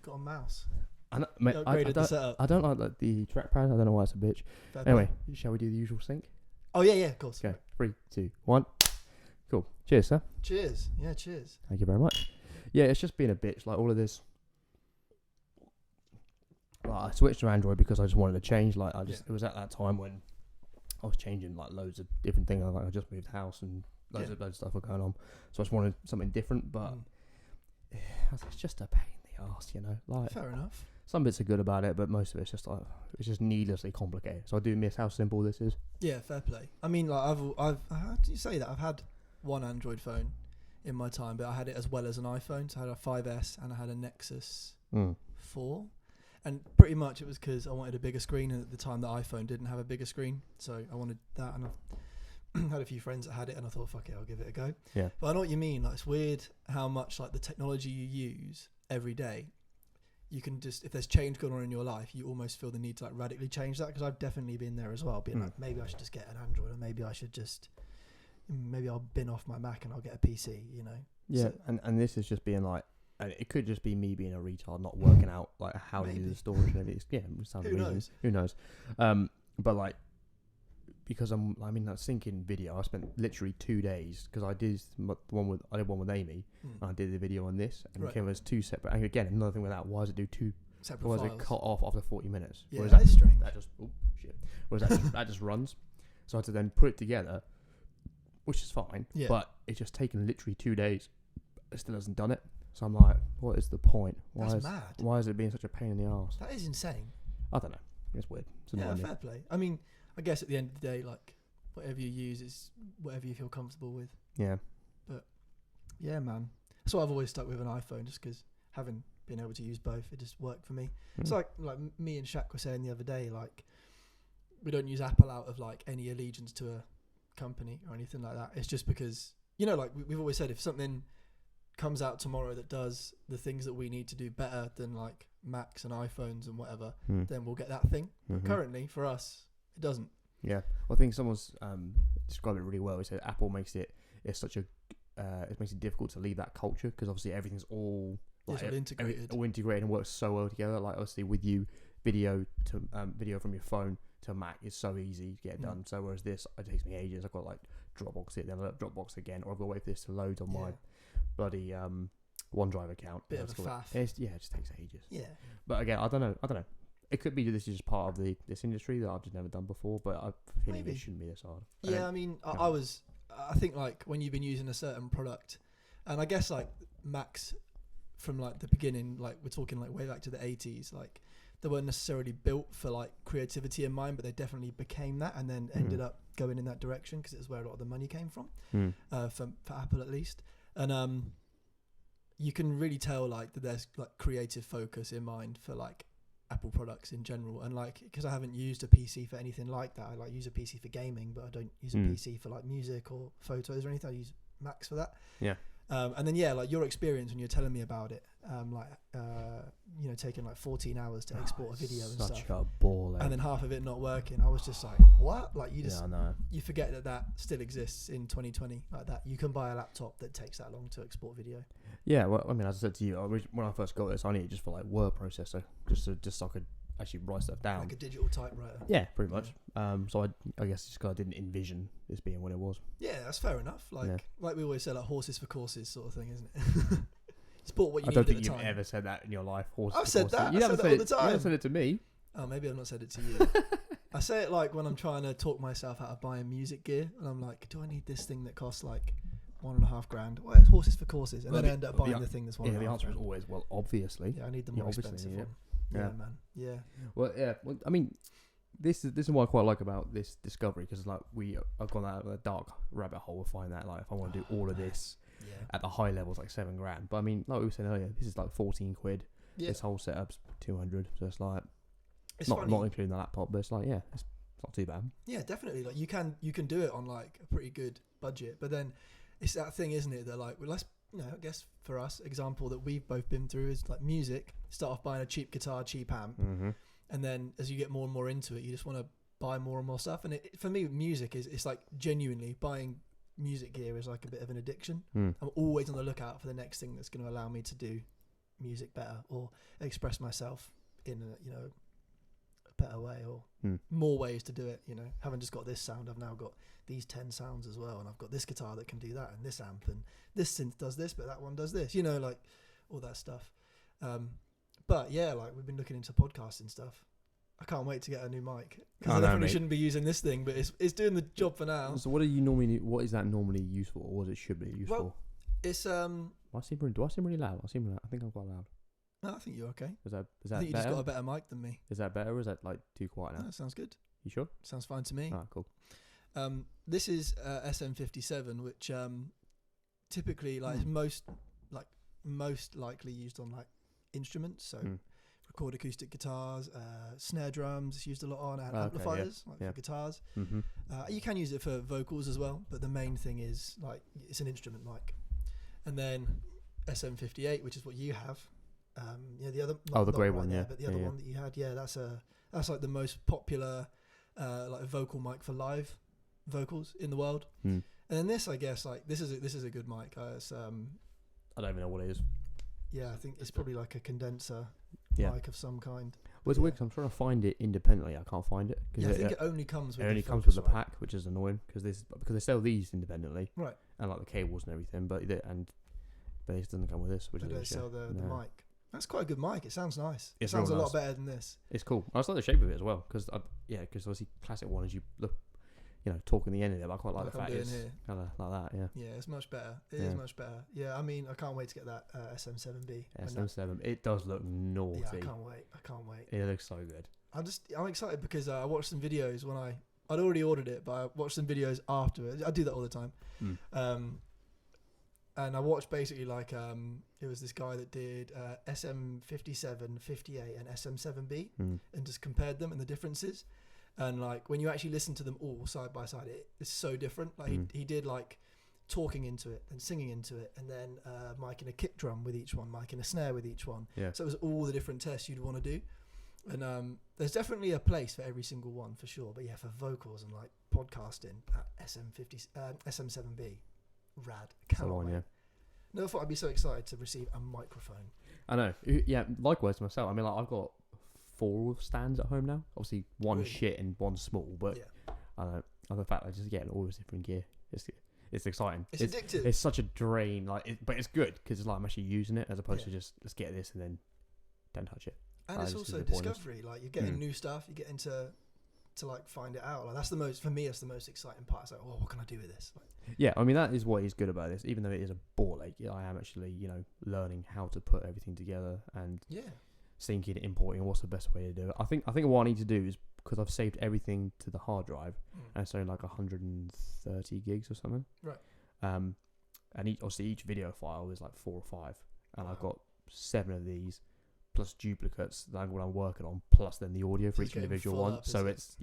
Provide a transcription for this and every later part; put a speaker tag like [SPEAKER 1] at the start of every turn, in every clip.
[SPEAKER 1] got a mouse.
[SPEAKER 2] I, mate,
[SPEAKER 1] Upgraded the setup.
[SPEAKER 2] I don't like the trackpad. I don't know why it's a bitch.
[SPEAKER 1] Fair
[SPEAKER 2] Anyway,
[SPEAKER 1] play.
[SPEAKER 2] shall we do the usual sync?
[SPEAKER 1] Oh yeah, of course.
[SPEAKER 2] Okay, 3, 2, 1. Cool. Cheers, sir.
[SPEAKER 1] Cheers. Yeah, cheers.
[SPEAKER 2] Thank you very much. Yeah, it's just being a bitch. Like all of this. Like, I switched to Android because I just wanted to change. Like it was at that time when I was changing like loads of different things. I just moved house and loads of stuff were going on. So I just wanted something different. But it's just a pain in the arse, you know. Like
[SPEAKER 1] fair enough.
[SPEAKER 2] Some bits are good about it, but most of it's just like it's just needlessly complicated. So I do miss how simple this is.
[SPEAKER 1] Yeah, fair play. I mean, like I've how do you say that? I've had one Android phone in my time, but I had it as well as an iPhone. So I had a 5S and I had a Nexus 4. And pretty much it was because I wanted a bigger screen, and at the time the iPhone didn't have a bigger screen, so I wanted that. And I had a few friends that had it, and I thought, fuck it, I'll give it a go.
[SPEAKER 2] Yeah.
[SPEAKER 1] But I know what you mean. Like, it's weird how much like the technology you use every day, you can just, if there's change going on in your life, you almost feel the need to like radically change that. Because I've definitely been there as well, being like, maybe I should just get an Android, or maybe I should just, maybe I'll bin off my Mac and I'll get a PC. You know.
[SPEAKER 2] Yeah,
[SPEAKER 1] So,
[SPEAKER 2] and this is just being like. And it could just be me being a retard, not working out like how to use the storage. Maybe it's, yeah, it sounds amazing. Who knows? But like, because like syncing video, I spent literally 2 days because I did one with Amy, and I did the video on this, and it came as 2 separate. And again, another thing with that, why does it do 2 separate? Why does it cut off after 40 minutes?
[SPEAKER 1] Yeah, that is strange.
[SPEAKER 2] That just Whereas that just runs. So I had to then put it together, which is fine. Yeah. But it's just taken literally 2 days. It still hasn't done it. So I'm like, what is the point?
[SPEAKER 1] That's mad.
[SPEAKER 2] Why is it being such a pain in the arse?
[SPEAKER 1] That is insane.
[SPEAKER 2] I don't know. It's weird. It's
[SPEAKER 1] fair play. I mean, I guess at the end of the day, like, whatever you use is whatever you feel comfortable with.
[SPEAKER 2] Yeah.
[SPEAKER 1] But, yeah, man. That's why I've always stuck with an iPhone, just because having been able to use both, it just worked for me. It's like me and Shaq were saying the other day, like, we don't use Apple out of, like, any allegiance to a company or anything like that. It's just because, you know, like, we've always said, if something comes out tomorrow that does the things that we need to do better than like Macs and iPhones and whatever, then we'll get that thing. But currently, for us, it doesn't.
[SPEAKER 2] Yeah, well, I think someone's described it really well. He said Apple makes it difficult to leave that culture because obviously everything's all like,
[SPEAKER 1] integrated,
[SPEAKER 2] and works so well together. Like obviously with you, video from your phone to Mac is so easy to get done. So whereas this, it takes me ages. I've got like Dropbox it, then Dropbox again, or I've got to wait for this to load on my bloody OneDrive account.
[SPEAKER 1] Bit of a faff.
[SPEAKER 2] It just takes ages.
[SPEAKER 1] Yeah.
[SPEAKER 2] But again, I don't know. It could be that this is just part of this industry that I've just never done before, but I feel it shouldn't be this hard.
[SPEAKER 1] Yeah, I mean, I think like when you've been using a certain product, and I guess like Macs from like the beginning, like we're talking like way back to the 80s, like they weren't necessarily built for like creativity in mind, but they definitely became that and then ended up going in that direction because it's where a lot of the money came from, for Apple at least. And you can really tell like that there's like creative focus in mind for like Apple products in general. And like, because I haven't used a PC for anything like that, I like use a PC for gaming, but I don't use a PC for like music or photos or anything. I use Macs for that.
[SPEAKER 2] Yeah.
[SPEAKER 1] And then like your experience when you're telling me about it, taking like 14 hours to export a video and stuff.
[SPEAKER 2] Such a ball.
[SPEAKER 1] And then half of it not working. I was just like, what? Like you just, you forget that still exists in 2020 like that. You can buy a laptop that takes that long to export video.
[SPEAKER 2] Yeah. Well, I mean, as I said to you, when I first got this, I needed it just for like word processor, just so I could actually write stuff down.
[SPEAKER 1] Like a digital typewriter.
[SPEAKER 2] Yeah, pretty much. So I guess just because I didn't envision this being what it was.
[SPEAKER 1] Yeah, that's fair enough. Like we always say, like horses for courses sort of thing, isn't it? It's bought what you need at the time. I don't think you've
[SPEAKER 2] ever said that in your life.
[SPEAKER 1] I've said that. I said that all the time.
[SPEAKER 2] You haven't said it to me.
[SPEAKER 1] Oh, maybe I've not said it to you. I say it like when I'm trying to talk myself out of buying music gear, and I'm like, do I need this thing that costs like $1,500? Well, it's horses for courses, and then I end up buying the thing that's $1,500.
[SPEAKER 2] Yeah, the answer is always, well, obviously.
[SPEAKER 1] Yeah, I need the more expensive one. Yeah, man. Yeah.
[SPEAKER 2] Well, yeah. Well, I mean, this is what I quite like about this discovery, because like I've gone out of a dark rabbit hole to find that like if I want to do all of this at the high levels, like $7,000. But I mean, like we were saying earlier, this is like 14 quid. Yeah. This whole setup's 200. So it's like not including the laptop, but it's like it's not too bad.
[SPEAKER 1] Yeah, definitely. Like you can do it on like a pretty good budget, but then it's that thing, isn't it? That like let's. I guess for us, example that we've both been through is like music. Start off buying a cheap guitar, cheap amp, and then as you get more and more into it, you just want to buy more and more stuff. And for me, music it's like genuinely buying music gear is like a bit of an addiction. I'm always on the lookout for the next thing that's going to allow me to do music better or express myself in a better way or more ways to do it. Haven't just got this sound. I've now got these 10 sounds as well, and I've got this guitar that can do that, and this amp, and this synth does this, but that one does this. Like all that stuff. But yeah, like we've been looking into podcasting stuff. I can't wait to get a new mic because I definitely shouldn't be using this thing, but it's doing the job for now.
[SPEAKER 2] So what is that normally used for, or what it should be used for?
[SPEAKER 1] It's
[SPEAKER 2] do I seem really loud? I think I'm quite loud.
[SPEAKER 1] No, I think you're okay.
[SPEAKER 2] Is that
[SPEAKER 1] I think you
[SPEAKER 2] better?
[SPEAKER 1] just got a better mic than me.
[SPEAKER 2] Is that better, or is that like too quiet now?
[SPEAKER 1] No, that sounds good.
[SPEAKER 2] You sure?
[SPEAKER 1] Sounds fine to me.
[SPEAKER 2] Ah, cool.
[SPEAKER 1] This is SM57, which typically is most likely used on like instruments. So record acoustic guitars, snare drums. It's used a lot on amplifiers, for guitars.
[SPEAKER 2] Mm-hmm.
[SPEAKER 1] You can use it for vocals as well, but the main thing is like it's an instrument mic. And then SM58, which is what you have. The other
[SPEAKER 2] the grey one,
[SPEAKER 1] but the other one that you had, that's like the most popular like vocal mic for live vocals in the world. And then this, I guess, like this is a good mic. I
[SPEAKER 2] don't even know what it is.
[SPEAKER 1] Yeah, I think it's probably like a condenser mic of some kind.
[SPEAKER 2] Well, it's weird 'cause I'm trying to find it independently. I can't find it.
[SPEAKER 1] I think it only comes with
[SPEAKER 2] the pack, which is annoying because they sell these independently,
[SPEAKER 1] right?
[SPEAKER 2] And like the cables and everything, but it doesn't come with this. Which
[SPEAKER 1] they don't sell the mic. That's quite a good mic. It sounds nice.
[SPEAKER 2] It
[SPEAKER 1] sounds a lot better than this.
[SPEAKER 2] It's cool. I just like the shape of it as well because obviously classic one is you look, talking the end of it. But I quite like the fact it's kind of like that. Yeah,
[SPEAKER 1] it's much better. It is much better. Yeah, I mean, I can't wait to get that SM7B.
[SPEAKER 2] SM7. It does look naughty.
[SPEAKER 1] Yeah, I can't wait.
[SPEAKER 2] It looks so good.
[SPEAKER 1] I'm excited because I watched some videos when I'd already ordered it, but I watched some videos afterwards. I do that all the time. And I watched basically it was this guy that did SM57, 58 and SM7B and just compared them and the differences. And like when you actually listen to them all side by side, it's so different. Like he did like talking into it and singing into it, and then miking a kick drum with each one, miking a snare with each one.
[SPEAKER 2] Yeah.
[SPEAKER 1] So it was all the different tests you'd want to do. And there's definitely a place for every single one for sure. But yeah, for vocals and like podcasting, SM7B, rad. Cannot wait. Never thought I'd be so excited to receive a microphone.
[SPEAKER 2] I know. Yeah, likewise myself. I mean, like I've got 4 stands at home now. Obviously, one shit and one small. But I don't know. The fact that I just getting all this different gear, it's exciting.
[SPEAKER 1] It's addictive.
[SPEAKER 2] It's such a drain. But it's good because it's like I'm actually using it as opposed to just let's get this and then don't touch it.
[SPEAKER 1] And it's also discovery. Like you're getting new stuff. You're getting to like find it out. Like that's the most exciting part. It's like, oh, what can I do with this?
[SPEAKER 2] Yeah, I mean that is what is good about this. Even though it is a ball ache, I am actually learning how to put everything together and syncing, importing, what's the best way to do it. I think what I need to do is because I've saved everything to the hard drive and it's only like 130 gigs or something.
[SPEAKER 1] Right.
[SPEAKER 2] And each video file is like 4 or 5, and I've got 7 of these plus duplicates that I'm working on, plus then the audio for each individual one. So it's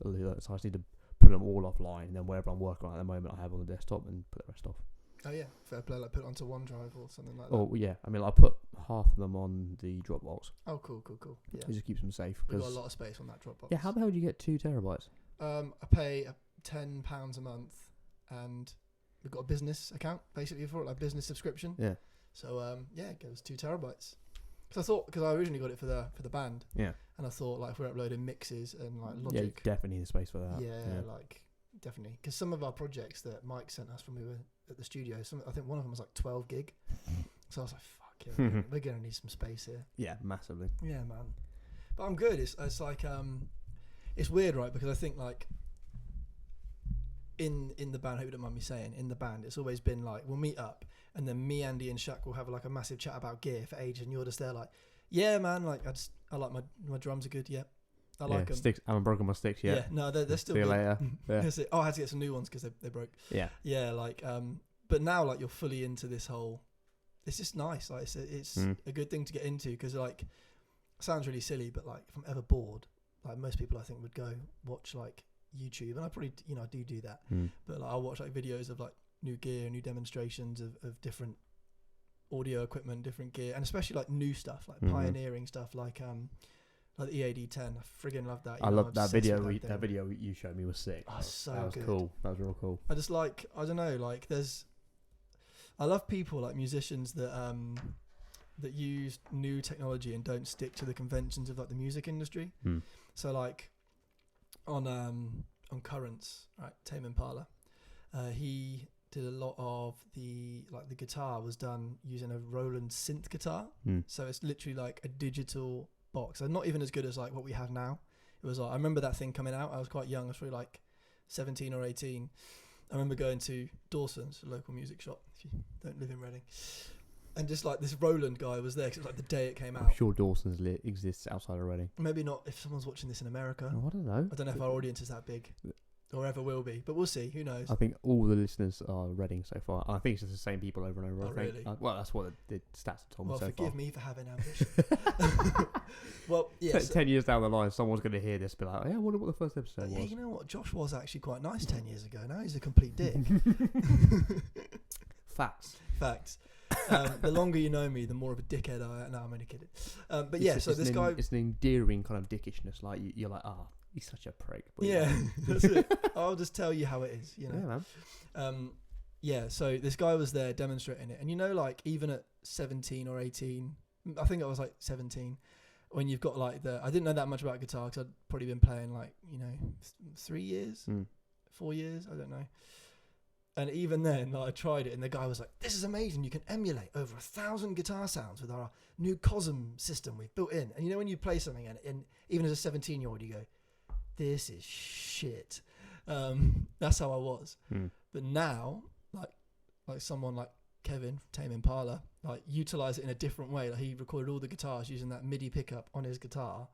[SPEAKER 2] so I just need to put them all offline, and then wherever I'm working on at the moment, I have on the desktop and put the rest off.
[SPEAKER 1] Oh yeah, fair play. Like put it onto OneDrive or something like that.
[SPEAKER 2] Oh yeah, I mean I put half of them on the Dropbox.
[SPEAKER 1] Oh cool. Yeah,
[SPEAKER 2] it just keeps them safe.
[SPEAKER 1] We've got a lot of space on that Dropbox.
[SPEAKER 2] Yeah, how the hell do you get 2 terabytes?
[SPEAKER 1] I pay £10 a month, and we've got a business account basically for it, like business subscription.
[SPEAKER 2] Yeah.
[SPEAKER 1] So it goes 2 terabytes. Because I originally got it for the band.
[SPEAKER 2] Yeah.
[SPEAKER 1] And I thought like if we're uploading mixes and like Logic.
[SPEAKER 2] Yeah, you definitely need the space for that.
[SPEAKER 1] Yeah. Like definitely. Because some of our projects that Mike sent us when we were at the studio, I think one of them was like 12 gig. So I was like, fuck yeah, we're gonna need some space here.
[SPEAKER 2] Yeah, massively.
[SPEAKER 1] Yeah, man. But I'm good. It's like it's weird, right? Because I think like in the band, I hope you don't mind me saying, in the band, it's always been like we'll meet up and then me, Andy, and Shaq will have like a massive chat about gear for ages, and you're just there like, yeah, man, like I like my drums are good, yeah. I like them.
[SPEAKER 2] Sticks. I haven't broken my sticks yet.
[SPEAKER 1] Yeah, no, they're still
[SPEAKER 2] See you
[SPEAKER 1] good.
[SPEAKER 2] later. Yeah.
[SPEAKER 1] I had to get some new ones because they broke.
[SPEAKER 2] Yeah.
[SPEAKER 1] Yeah, like but now like you're fully into this whole. It's just nice. Like it's a good thing to get into because like, it sounds really silly, but like if I'm ever bored, like most people I think would go watch like YouTube, and I probably I do that, but like I'll watch like videos of like new gear, new demonstrations of different audio equipment, different gear, and especially like new stuff, like pioneering stuff, like the EAD10. I friggin' love that.
[SPEAKER 2] I love that video. That video you showed me was sick.
[SPEAKER 1] Oh, so
[SPEAKER 2] that was
[SPEAKER 1] good.
[SPEAKER 2] Cool. That was real cool.
[SPEAKER 1] I just like I don't know, like I love people like musicians that that use new technology and don't stick to the conventions of like the music industry. So like on Currents, right, Tame Impala, he did a lot of the guitar was done using a Roland synth guitar. So it's literally like a digital box. So not even as good as like what we have now. It was like, I remember that thing coming out. I was quite young. I was probably like 17 or 18. I remember going to Dawson's, a local music shop, if you don't live in Reading. And just like this Roland guy was there, 'cause it was like the day it came out.
[SPEAKER 2] I'm sure Dawson's exists outside of Reading.
[SPEAKER 1] Maybe not if someone's watching this in America.
[SPEAKER 2] Oh, I don't know.
[SPEAKER 1] I don't know if our audience is that big or ever will be, but we'll see. Who knows?
[SPEAKER 2] I think all the listeners are Reading so far. I think it's just the same people over and over.
[SPEAKER 1] Oh,
[SPEAKER 2] I think.
[SPEAKER 1] really?
[SPEAKER 2] Well, that's what the stats have told me so far.
[SPEAKER 1] Well, forgive me for having ambition. Well, yeah.
[SPEAKER 2] 10 years down the line, someone's going to hear this and be like, yeah, I wonder what the first episode
[SPEAKER 1] Yeah,
[SPEAKER 2] was.
[SPEAKER 1] you know what? Josh was actually quite nice 10 years ago. Now he's a complete dick.
[SPEAKER 2] Facts.
[SPEAKER 1] The longer you know me, the more of a dickhead I am. No, I'm only kidding. But yeah, so this guy...
[SPEAKER 2] It's an endearing kind of dickishness. Like, you're like, he's such a prick. But
[SPEAKER 1] yeah, that's it. I'll just tell you how it is, you know.
[SPEAKER 2] Yeah, man.
[SPEAKER 1] Yeah, so this guy was there demonstrating it. And you know, like, even at 17 or 18, I think I was like 17, when you've got like I didn't know that much about guitar because I'd probably been playing like, 3 years, 4 years, I don't know. And even then, I tried it, and the guy was like, "This is amazing! You can emulate over 1,000 guitar sounds with our new Cosm system we've built in." And when you play something, and even as a 17-year-old, you go, "This is shit." That's how I was. But now, like someone like Kevin from Tame Impala, like utilize it in a different way. Like he recorded all the guitars using that MIDI pickup on his guitar.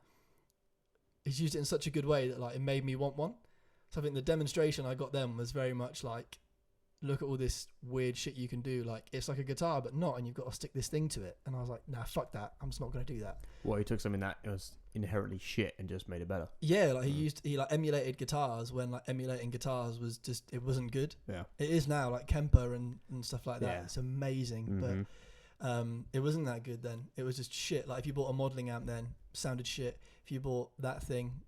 [SPEAKER 1] He's used it in such a good way that like it made me want one. So I think the demonstration I got then was very much like, look at all this weird shit you can do. Like, it's like a guitar, but not, and you've got to stick this thing to it. And I was like, nah, fuck that. I'm just not going to do that.
[SPEAKER 2] Well, he took something that was inherently shit and just made it better.
[SPEAKER 1] Yeah, like he emulated guitars when like emulating guitars was just, it wasn't good.
[SPEAKER 2] Yeah.
[SPEAKER 1] It is now, like Kemper and stuff like that.
[SPEAKER 2] Yeah.
[SPEAKER 1] It's amazing. But it wasn't that good then. It was just shit. Like if you bought a modelling amp then, sounded shit. If you bought that thing,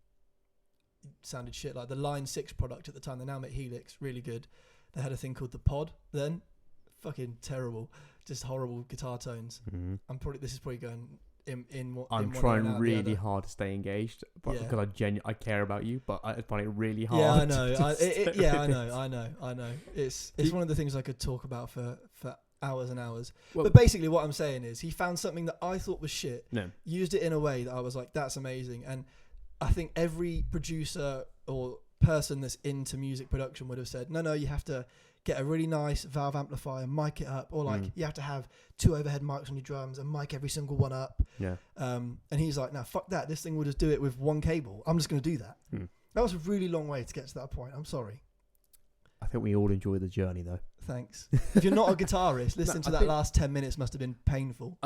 [SPEAKER 1] it sounded shit. Like the Line 6 product at the time, they now make Helix, really good. They had a thing called the Pod then, fucking terrible, just horrible guitar tones. This is probably going in what
[SPEAKER 2] I'm trying really hard to stay engaged, but because I care about you, but I find it really hard.
[SPEAKER 1] Yeah, I know. I know. It's one of the things I could talk about for hours and hours. Well, but basically, what I'm saying is, he found something that I thought was shit, used it in a way that I was like, that's amazing, and I think every producer or person that's into music production would have said, no, you have to get a really nice valve amplifier, mic it up, or like you have to have 2 overhead mics on your drums and mic every single one up.
[SPEAKER 2] Yeah.
[SPEAKER 1] And he's like, no, fuck that. This thing will just do it with 1 cable. I'm just going to do that. That was a really long way to get to that point. I'm sorry.
[SPEAKER 2] I think we all enjoy the journey, though.
[SPEAKER 1] Thanks. If you're not a guitarist, listening to that last 10 minutes must have been painful.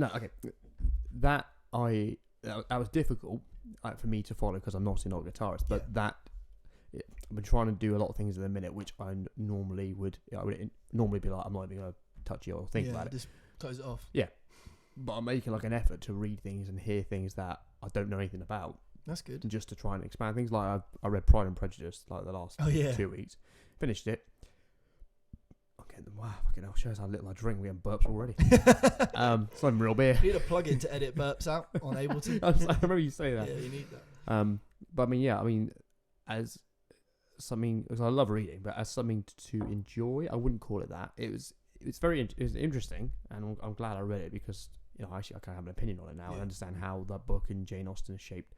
[SPEAKER 2] That was difficult for me to follow because I'm obviously not a guitarist, but I've been trying to do a lot of things at the minute which I would normally be like, I'm not even going to touch it or think about it.
[SPEAKER 1] Just close it off.
[SPEAKER 2] Yeah. But I'm making like an effort to read things and hear things that I don't know anything about.
[SPEAKER 1] That's good.
[SPEAKER 2] And just to try and expand things. Like I read Pride and Prejudice like the last 2 weeks. Finished it. Wow, fucking hell, shows how little I drink. We have burps already. It's not even real beer.
[SPEAKER 1] You need a plug-in to edit burps out on Ableton.
[SPEAKER 2] I remember you say that.
[SPEAKER 1] Yeah, you need that.
[SPEAKER 2] But I mean, as something, because I love reading, but as something to enjoy, I wouldn't call it that. It was interesting, and I'm glad I read it because actually I kind of have an opinion on it now and understand how that book and Jane Austen has shaped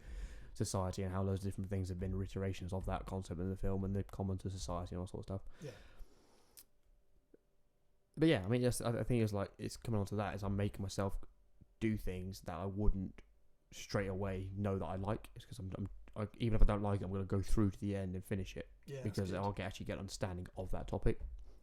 [SPEAKER 2] society and how those different things have been reiterations of that concept in the film and the common to society and all sort of stuff. Yeah. But yeah, I mean, I think it's coming on to that is I'm making myself do things that I wouldn't straight away know that I like. It's because even if I don't like it, I'm going to go through to the end and finish it because I'll actually get an understanding of that topic.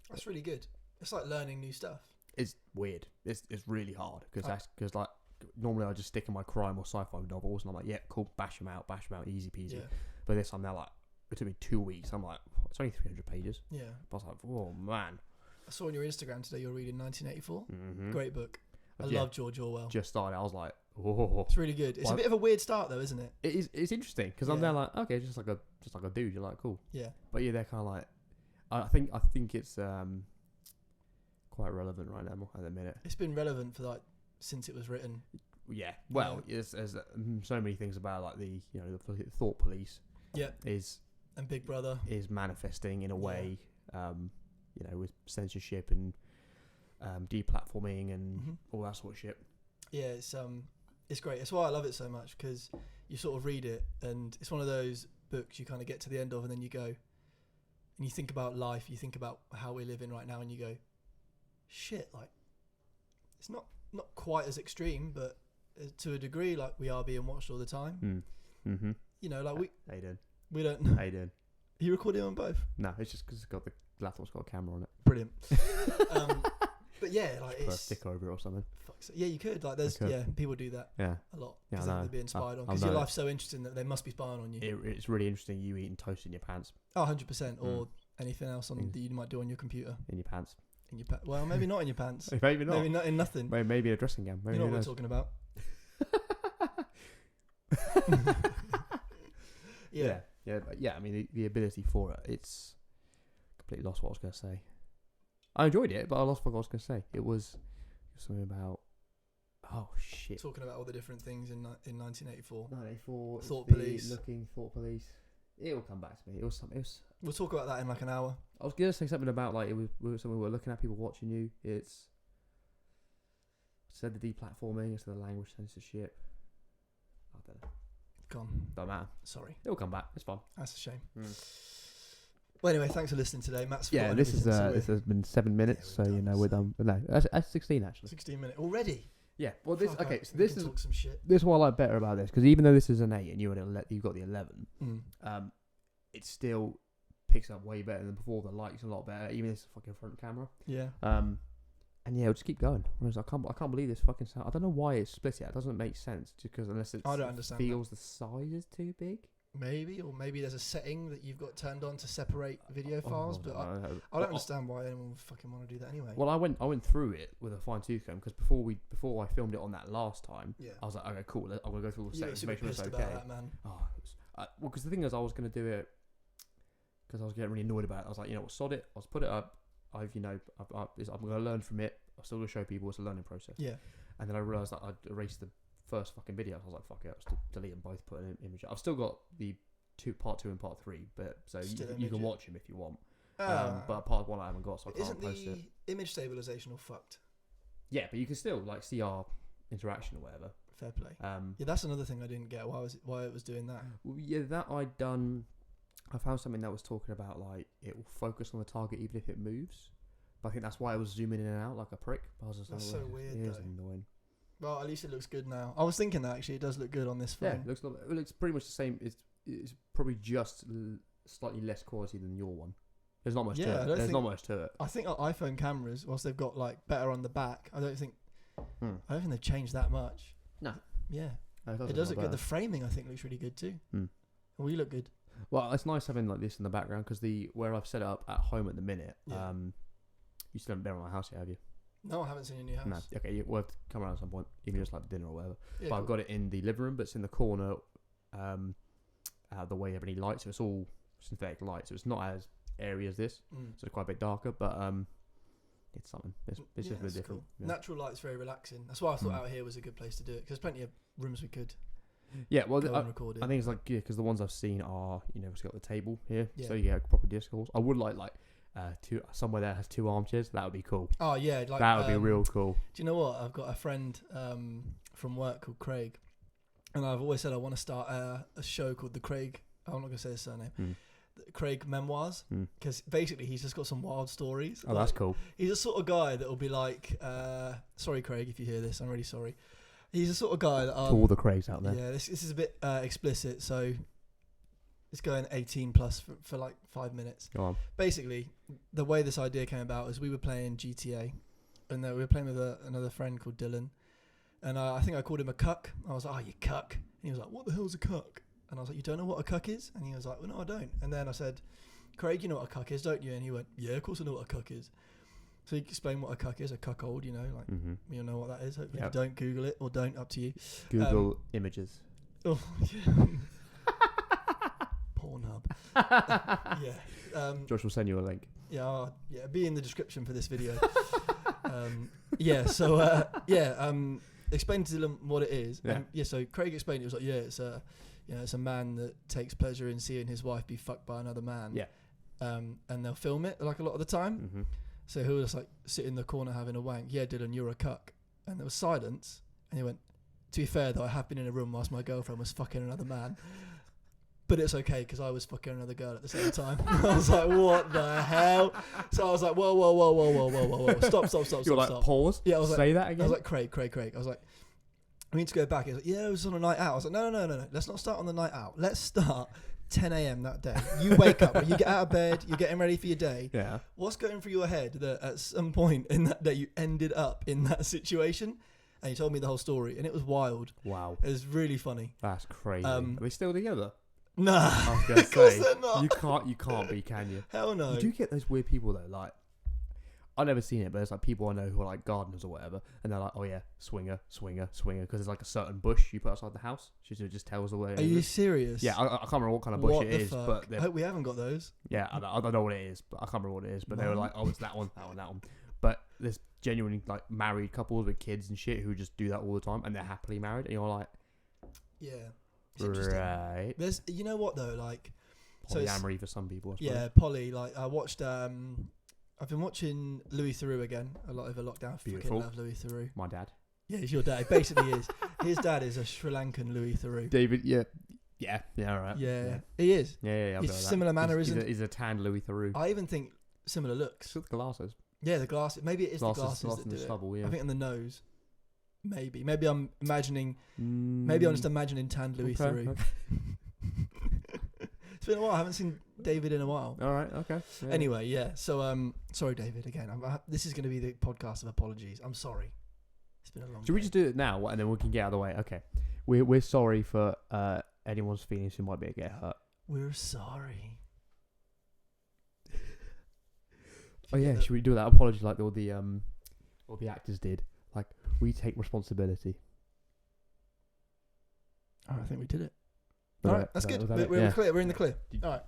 [SPEAKER 1] That's really good. It's like learning new stuff.
[SPEAKER 2] It's weird. It's really hard because like normally I just stick in my crime or sci-fi novels and I'm like, yeah, cool, bash them out, easy peasy. Yeah. But this I'm now like, it took me 2 weeks. I'm like, it's only 300 pages. Yeah. But I was like, oh man.
[SPEAKER 1] I saw on your Instagram today you're reading 1984. Great book. I love George Orwell.
[SPEAKER 2] Just started. I was like, oh.
[SPEAKER 1] It's really good. It's a bit of a weird start though, isn't it?
[SPEAKER 2] It is. It's interesting because I'm there like, okay, just like a dude. You're like, cool. Yeah. But yeah, they're kind of like, I think it's quite relevant right now at the minute.
[SPEAKER 1] It's been relevant for like since it was written.
[SPEAKER 2] Yeah. Well, there's so many things about like the the thought police.
[SPEAKER 1] Yeah.
[SPEAKER 2] And
[SPEAKER 1] Big Brother
[SPEAKER 2] is manifesting in a way, with censorship and deplatforming and all that sort of shit.
[SPEAKER 1] Yeah, it's great. That's why I love it so much, because you sort of read it and it's one of those books you kind of get to the end of and then you go and you think about life, you think about how we live in right now and you go, shit, like it's not quite as extreme, but to a degree, like we are being watched all the time.
[SPEAKER 2] Mm-hmm.
[SPEAKER 1] Like we don't know.
[SPEAKER 2] How you doing?
[SPEAKER 1] Are you recording on both?
[SPEAKER 2] No, it's just because the laptop's got a camera on it.
[SPEAKER 1] Brilliant. But yeah, like
[SPEAKER 2] just put a sticker over it or something.
[SPEAKER 1] Yeah, you could. Like, people do that.
[SPEAKER 2] Yeah,
[SPEAKER 1] a lot.
[SPEAKER 2] Yeah,
[SPEAKER 1] because they're being spied on. Because your life's so interesting that they must be spying on you.
[SPEAKER 2] It's really interesting. You eating toast in your pants.
[SPEAKER 1] Oh, 100%. Or anything else that you might do on your computer.
[SPEAKER 2] In your pants.
[SPEAKER 1] Well, maybe not in your pants.
[SPEAKER 2] Maybe not.
[SPEAKER 1] Maybe not in nothing.
[SPEAKER 2] Maybe in a dressing gown. Maybe
[SPEAKER 1] you know what we're talking about.
[SPEAKER 2] Yeah. I mean, the ability for it. It's completely lost what I was going to say. I enjoyed it, but I lost what I was going to say. It was something about. Oh shit!
[SPEAKER 1] Talking about all the different things in 1984.
[SPEAKER 2] 1984.
[SPEAKER 1] Thought police.
[SPEAKER 2] Thought police. It will come back to me. It was something.
[SPEAKER 1] We'll talk about that in like an hour.
[SPEAKER 2] I was going to say something about like it was something we were looking at, people watching you. It's said the deplatforming, it's the language censorship. I don't know.
[SPEAKER 1] Gone.
[SPEAKER 2] Don't matter.
[SPEAKER 1] Sorry.
[SPEAKER 2] It'll come back. It's fine.
[SPEAKER 1] That's a shame. Well, anyway, thanks for listening today, Matt's.
[SPEAKER 2] Yeah, this has been 7 minutes, so we're done. No, that's 16 actually.
[SPEAKER 1] 16 minutes already.
[SPEAKER 2] Yeah. Well, this
[SPEAKER 1] So
[SPEAKER 2] this is
[SPEAKER 1] talk some shit.
[SPEAKER 2] this is what I like better about this, because even though this is an 8 and you've got the 11, it still picks up way better than before. The light's a lot better, even if it's a fucking front camera.
[SPEAKER 1] Yeah.
[SPEAKER 2] And yeah, we'll just keep going. Whereas I can't believe this fucking sound. I don't know why it's split it. It doesn't make sense, just because unless it feels the size is too big.
[SPEAKER 1] Maybe there's a setting that you've got turned on to separate video files, but I don't understand why anyone would fucking want to do that anyway.
[SPEAKER 2] Well, I went through it with a fine tooth comb, because before I filmed it on that last time, I was like, okay, cool, I'm gonna go through all the settings to make sure it's okay.
[SPEAKER 1] About that, man.
[SPEAKER 2] Well, because the thing is, I was gonna do it because I was getting really annoyed about it. I was like, sod it. I'll put it up. I'm gonna learn from it. I'm still gonna show people it's a learning process.
[SPEAKER 1] Yeah.
[SPEAKER 2] And then I realised that I'd erased the first fucking video. I was like, fuck it, I'll just delete them both, put an image. I've still got the part 2 and part 3, but so you can watch them if you want. But part 1 I haven't got, so I can't post it.
[SPEAKER 1] Isn't the image stabilization all fucked?
[SPEAKER 2] Yeah, but you can still like see our interaction or whatever.
[SPEAKER 1] Fair play. Yeah, that's another thing I didn't get. Why it was doing that?
[SPEAKER 2] Well, yeah, that I found something that was talking about like it will focus on the target even if it moves. But I think that's why I was zooming in and out like a prick. I was just
[SPEAKER 1] that's
[SPEAKER 2] like,
[SPEAKER 1] so weird.
[SPEAKER 2] It is annoying.
[SPEAKER 1] Well, at least it looks good now. I was thinking that actually it does look good on this phone.
[SPEAKER 2] Yeah, it looks pretty much the same. It's probably just slightly less quality than your one. There's not much to it. There's not much to it.
[SPEAKER 1] I think our iPhone cameras, whilst they've got like better on the back, I don't think they've changed that much.
[SPEAKER 2] No.
[SPEAKER 1] Yeah. No, it does look good. The framing I think looks really good too. We look good.
[SPEAKER 2] Well, it's nice having like this in the background, because where I've set it up at home at the minute. You still haven't been around my house yet, have you?
[SPEAKER 1] No, I haven't seen your new house.
[SPEAKER 2] No. Okay, we'll have to come around at some point, even just like dinner or whatever.
[SPEAKER 1] Yeah,
[SPEAKER 2] but I've got it in the living room, but it's in the corner, out of the way of any light, so it's all synthetic light, so it's not as airy as this, so it's quite a bit darker, but it's something. It's just a bit different.
[SPEAKER 1] Cool. Yeah. Natural light's very relaxing. That's why I thought out here was a good place to do it, because there's plenty of rooms we could.
[SPEAKER 2] Yeah, well,
[SPEAKER 1] go and record it.
[SPEAKER 2] I think it's like because the ones I've seen are it's got the table here,
[SPEAKER 1] yeah.
[SPEAKER 2] So you get proper discourse. I would like somewhere that has 2 armchairs. That would be cool.
[SPEAKER 1] Oh yeah, like
[SPEAKER 2] that would be real cool.
[SPEAKER 1] Do you know what? I've got a friend from work called Craig, and I've always said I want to start a show called the Craig. I'm not gonna say his surname. Craig Memoirs, because basically he's just got some wild stories.
[SPEAKER 2] Oh, that's cool.
[SPEAKER 1] He's the sort of guy that will be like, sorry Craig, if you hear this, I'm really sorry. He's the sort of guy that
[SPEAKER 2] to all the Craigs out there.
[SPEAKER 1] Yeah, this is a bit explicit, so it's going 18 plus for like 5 minutes.
[SPEAKER 2] Go on.
[SPEAKER 1] Basically, the way this idea came about is we were playing GTA, and we were playing with another friend called Dylan, and I think I called him a cuck. I was like, "Oh, you cuck," and he was like, "What the hell's a cuck?" And I was like, "You don't know what a cuck is?" And he was like, "Well, no, I don't." And then I said, "Craig, you know what a cuck is, don't you?" And he went, "Yeah, of course I know what a cuck is." So he explained what a cuck is, a cuckold, you know what that is. Hopefully you don't Google it, or don't, up to you.
[SPEAKER 2] Google images.
[SPEAKER 1] Oh, yeah. Pornhub. Yeah.
[SPEAKER 2] Josh will send you a link.
[SPEAKER 1] Yeah, be in the description for this video. Yeah. So explain to them what it is.
[SPEAKER 2] Yeah.
[SPEAKER 1] And so Craig explained it was like, it's a man that takes pleasure in seeing his wife be fucked by another man.
[SPEAKER 2] Yeah.
[SPEAKER 1] And they'll film it like a lot of the time.
[SPEAKER 2] Mm-hmm.
[SPEAKER 1] So he'll just like sit in the corner having a wank. Yeah, Dylan, you're a cuck. And there was silence. And he went, to be fair though, I have been in a room whilst my girlfriend was fucking another man. But it's okay because I was fucking another girl at the same time. I was like, what the hell? So I was like, whoa. Stop.
[SPEAKER 2] You were like, pause?
[SPEAKER 1] Yeah, I was
[SPEAKER 2] say
[SPEAKER 1] like,
[SPEAKER 2] that again?
[SPEAKER 1] I was like, Craig. I was like, I need to go back. He was like, yeah, it was on a night out. I was like, no. Let's not start on the night out. Let's start 10 a.m. that day. You wake up, you get out of bed, you're getting ready for your day.
[SPEAKER 2] Yeah.
[SPEAKER 1] What's going through your head that at some point in that day you ended up in that situation? And he told me the whole story, and it was wild.
[SPEAKER 2] Wow.
[SPEAKER 1] It was really funny.
[SPEAKER 2] That's crazy. Are they still together?
[SPEAKER 1] Nah.
[SPEAKER 2] I was gonna
[SPEAKER 1] of course
[SPEAKER 2] say,
[SPEAKER 1] they're not.
[SPEAKER 2] You can't be, can you?
[SPEAKER 1] Hell no.
[SPEAKER 2] You do get those weird people though, like, I've never seen it, but there's like people I know who are like gardeners or whatever, and they're like, oh yeah, swinger, because there's like a certain bush you put outside the house. She just tells the way.
[SPEAKER 1] Are you serious?
[SPEAKER 2] Yeah, I can't remember what kind of bush it is,
[SPEAKER 1] fuck?
[SPEAKER 2] but
[SPEAKER 1] I hope we haven't got those.
[SPEAKER 2] yeah, I don't know what it is, but I can't remember what it is. But they were
[SPEAKER 1] No.
[SPEAKER 2] like, oh, it's that one. But there's genuinely like married couples with kids and shit who just do that all the time, and they're happily married, and you're like,
[SPEAKER 1] Yeah. It's interesting.
[SPEAKER 2] right,
[SPEAKER 1] There's, you know what though, like, so it's-
[SPEAKER 2] polyamory for some people. I suppose.
[SPEAKER 1] yeah, poly. Like I watched. I've been watching Louis Theroux again a lot over lockdown.
[SPEAKER 2] Beautiful.
[SPEAKER 1] Fucking love Louis Theroux.
[SPEAKER 2] My dad,
[SPEAKER 1] Yeah, he's your dad. He basically is. His dad is a Sri Lankan Louis Theroux.
[SPEAKER 2] David. Yeah, all right.
[SPEAKER 1] Yeah, he is.
[SPEAKER 2] Yeah. I'll
[SPEAKER 1] He's
[SPEAKER 2] go with that.
[SPEAKER 1] similar mannerisms.
[SPEAKER 2] He's a tanned Louis Theroux.
[SPEAKER 1] I even think similar looks.
[SPEAKER 2] With glasses.
[SPEAKER 1] Yeah, the glasses. Maybe it is the glasses that
[SPEAKER 2] in
[SPEAKER 1] do
[SPEAKER 2] the
[SPEAKER 1] it.
[SPEAKER 2] stubble, yeah.
[SPEAKER 1] I think on the nose. Maybe I'm imagining.
[SPEAKER 2] Mm.
[SPEAKER 1] Maybe I'm just imagining tanned Louis Theroux.
[SPEAKER 2] Okay.
[SPEAKER 1] It's been a while. I haven't seen David in a while.
[SPEAKER 2] All right. Okay. Yeah.
[SPEAKER 1] Anyway, yeah. So, sorry, David. Again, this is going to be the podcast of apologies. I'm sorry. It's been a long.
[SPEAKER 2] Should we just do it now, and then we can get out of the way? Okay. We're sorry for anyone's feelings who might be get hurt.
[SPEAKER 1] We're sorry.
[SPEAKER 2] Oh yeah, should we do that apology like all the actors did? Like, we take responsibility.
[SPEAKER 1] Oh, I think we did it.
[SPEAKER 2] Was
[SPEAKER 1] All right,
[SPEAKER 2] that-
[SPEAKER 1] that's good.
[SPEAKER 2] was that
[SPEAKER 1] We're
[SPEAKER 2] it?
[SPEAKER 1] in
[SPEAKER 2] Yeah.
[SPEAKER 1] the clear. We're in the clear. All right.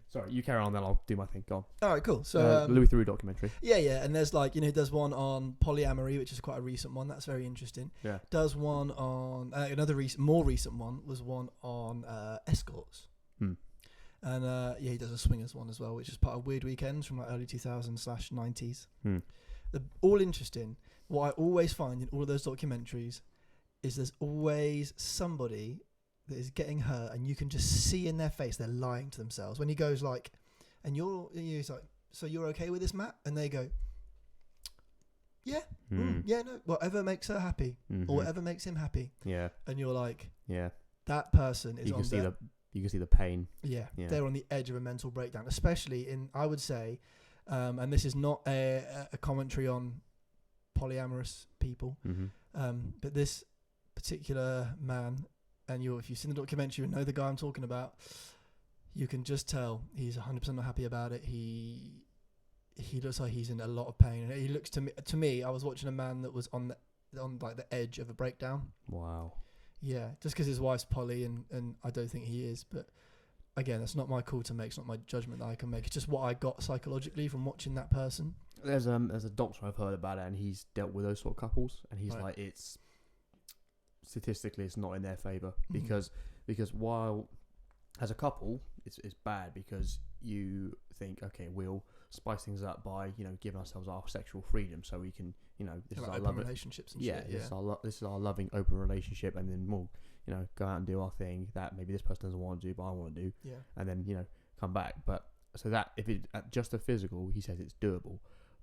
[SPEAKER 2] Sorry, you carry on, then I'll do my thing. Go on.
[SPEAKER 1] All right, cool. So
[SPEAKER 2] Louis Theroux documentary.
[SPEAKER 1] yeah, and there's like, he does one on polyamory, which is quite a recent one. That's very interesting.
[SPEAKER 2] Yeah.
[SPEAKER 1] Does one on another more recent one was one on escorts. And he does a swingers one as well, which is part of Weird Weekends from like early 2000s/90s. All interesting. What I always find in all of those documentaries is there's always somebody that is getting hurt, and you can just see in their face they're lying to themselves. When he goes like, and he's like, so you're okay with this, Matt? And they go, yeah, yeah, no, whatever makes her happy, or whatever makes him happy.
[SPEAKER 2] Yeah.
[SPEAKER 1] And you're like,
[SPEAKER 2] Yeah.
[SPEAKER 1] that person is
[SPEAKER 2] You
[SPEAKER 1] on
[SPEAKER 2] can see
[SPEAKER 1] their,
[SPEAKER 2] you can see the pain.
[SPEAKER 1] yeah,
[SPEAKER 2] Yeah.
[SPEAKER 1] they're on the edge of a mental breakdown, especially in, I would say, and this is not a commentary on polyamorous people, but this particular man, and if you've seen the documentary and know the guy I'm talking about, you can just tell he's 100% not happy about it. He looks like he's in a lot of pain, and he looks to me. I was watching a man that was on like the edge of a breakdown.
[SPEAKER 2] Wow.
[SPEAKER 1] Yeah, just because his wife's poly, and I don't think he is, but again, that's not my call to make. It's not my judgment that I can make. It's just what I got psychologically from watching that person.
[SPEAKER 2] There's a doctor I've heard about it, and he's dealt with those sort of couples, and he's like, it's statistically it's not in their favor because while as a couple it's bad because you think, okay, we'll spice things up by giving ourselves our sexual freedom so we can this is our
[SPEAKER 1] open relationships and shit.
[SPEAKER 2] This is our loving open relationship, and then we'll go out and do our thing that maybe this person doesn't want to do but I want to do, and then come back. But so that if it just a physical, he says it's doable.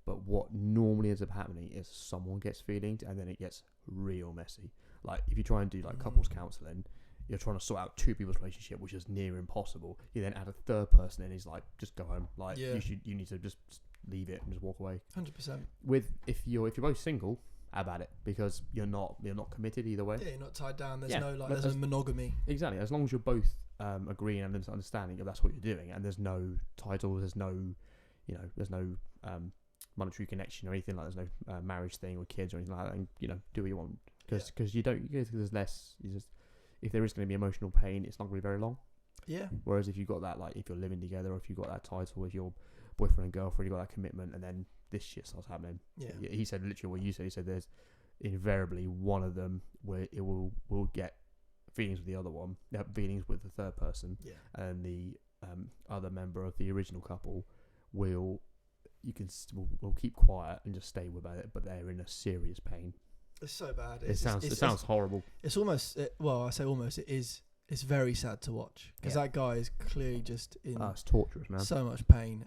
[SPEAKER 2] But what normally ends up happening is someone gets feelings, and then it gets real messy. Like if you try and do like couples counselling, you're trying to sort out two people's relationship, which is near impossible. You then add a third person in, he's like, just go home. Like you need to just leave it and just walk away.
[SPEAKER 1] 100%.
[SPEAKER 2] With if you're both single, have at it, because you're not committed either way.
[SPEAKER 1] Yeah, you're not tied down. There's
[SPEAKER 2] there's
[SPEAKER 1] no monogamy.
[SPEAKER 2] Exactly. As long as you're both agreeing and understanding that that's what you're doing, and there's no titles, there's no monetary connection or anything like that. There's no marriage thing or kids or anything like that, and do what you want, because you don't, because there's less. If there is going to be emotional pain, it's not going to be very long.
[SPEAKER 1] Yeah.
[SPEAKER 2] Whereas if you've got that, like if you're living together, or if you've got that title, if you're boyfriend and girlfriend, you've got that commitment, and then this shit starts happening.
[SPEAKER 1] Yeah.
[SPEAKER 2] He said literally what you said. He said there's invariably one of them where it will get feelings with the other one, feelings with the third person, and the other member of the original couple will keep quiet and just stay with it, but they're in a serious pain.
[SPEAKER 1] It's so bad.
[SPEAKER 2] It sounds horrible.
[SPEAKER 1] It's almost I say almost. It is. It's very sad to watch because that guy is clearly just in.
[SPEAKER 2] It's torturous, man.
[SPEAKER 1] So much pain.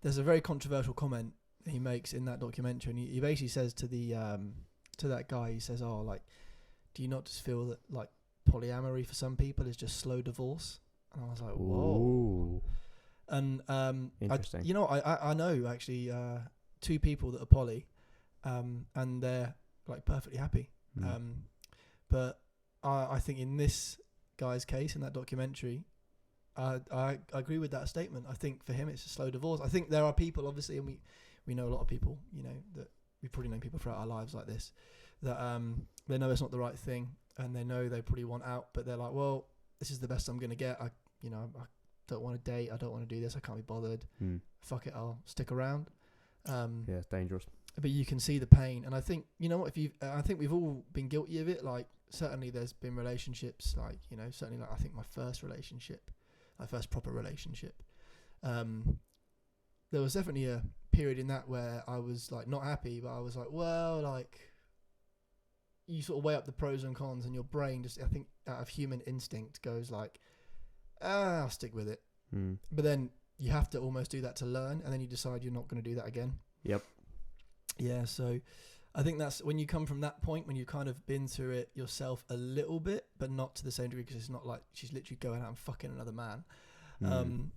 [SPEAKER 1] There's a very controversial comment he makes in that documentary, and he basically says to the to that guy, he says, "Oh, like, do you not just feel that like polyamory for some people is just slow divorce?" And I was like, "Whoa."
[SPEAKER 2] Ooh.
[SPEAKER 1] And
[SPEAKER 2] interesting.
[SPEAKER 1] I know actually 2 people that are poly, and they're like perfectly happy. But I think in this guy's case in that documentary, I agree with that statement. I think for him it's a slow divorce. I think there are people, obviously, and we know a lot of people, that we've probably known people throughout our lives like this, that they know it's not the right thing, and they know they probably want out, but they're like, well, this is the best I'm gonna get. I don't want to date. I don't want to do this. I can't be bothered. Fuck it. I'll stick around.
[SPEAKER 2] It's dangerous.
[SPEAKER 1] But you can see the pain, and I think I think we've all been guilty of it. Like certainly, there's been relationships, like certainly, like I think my first relationship, my first proper relationship, there was definitely a period in that where I was like not happy, but I was like, well, like you sort of weigh up the pros and cons, and your brain just, I think, out of human instinct, goes like, I'll stick with it. But then you have to almost do that to learn, and then you decide you're not going to do that again.
[SPEAKER 2] Yep.
[SPEAKER 1] Yeah, so I think that's when you come from that point, when you've kind of been through it yourself a little bit, but not to the same degree, because it's not like she's literally going out and fucking another man.
[SPEAKER 2] You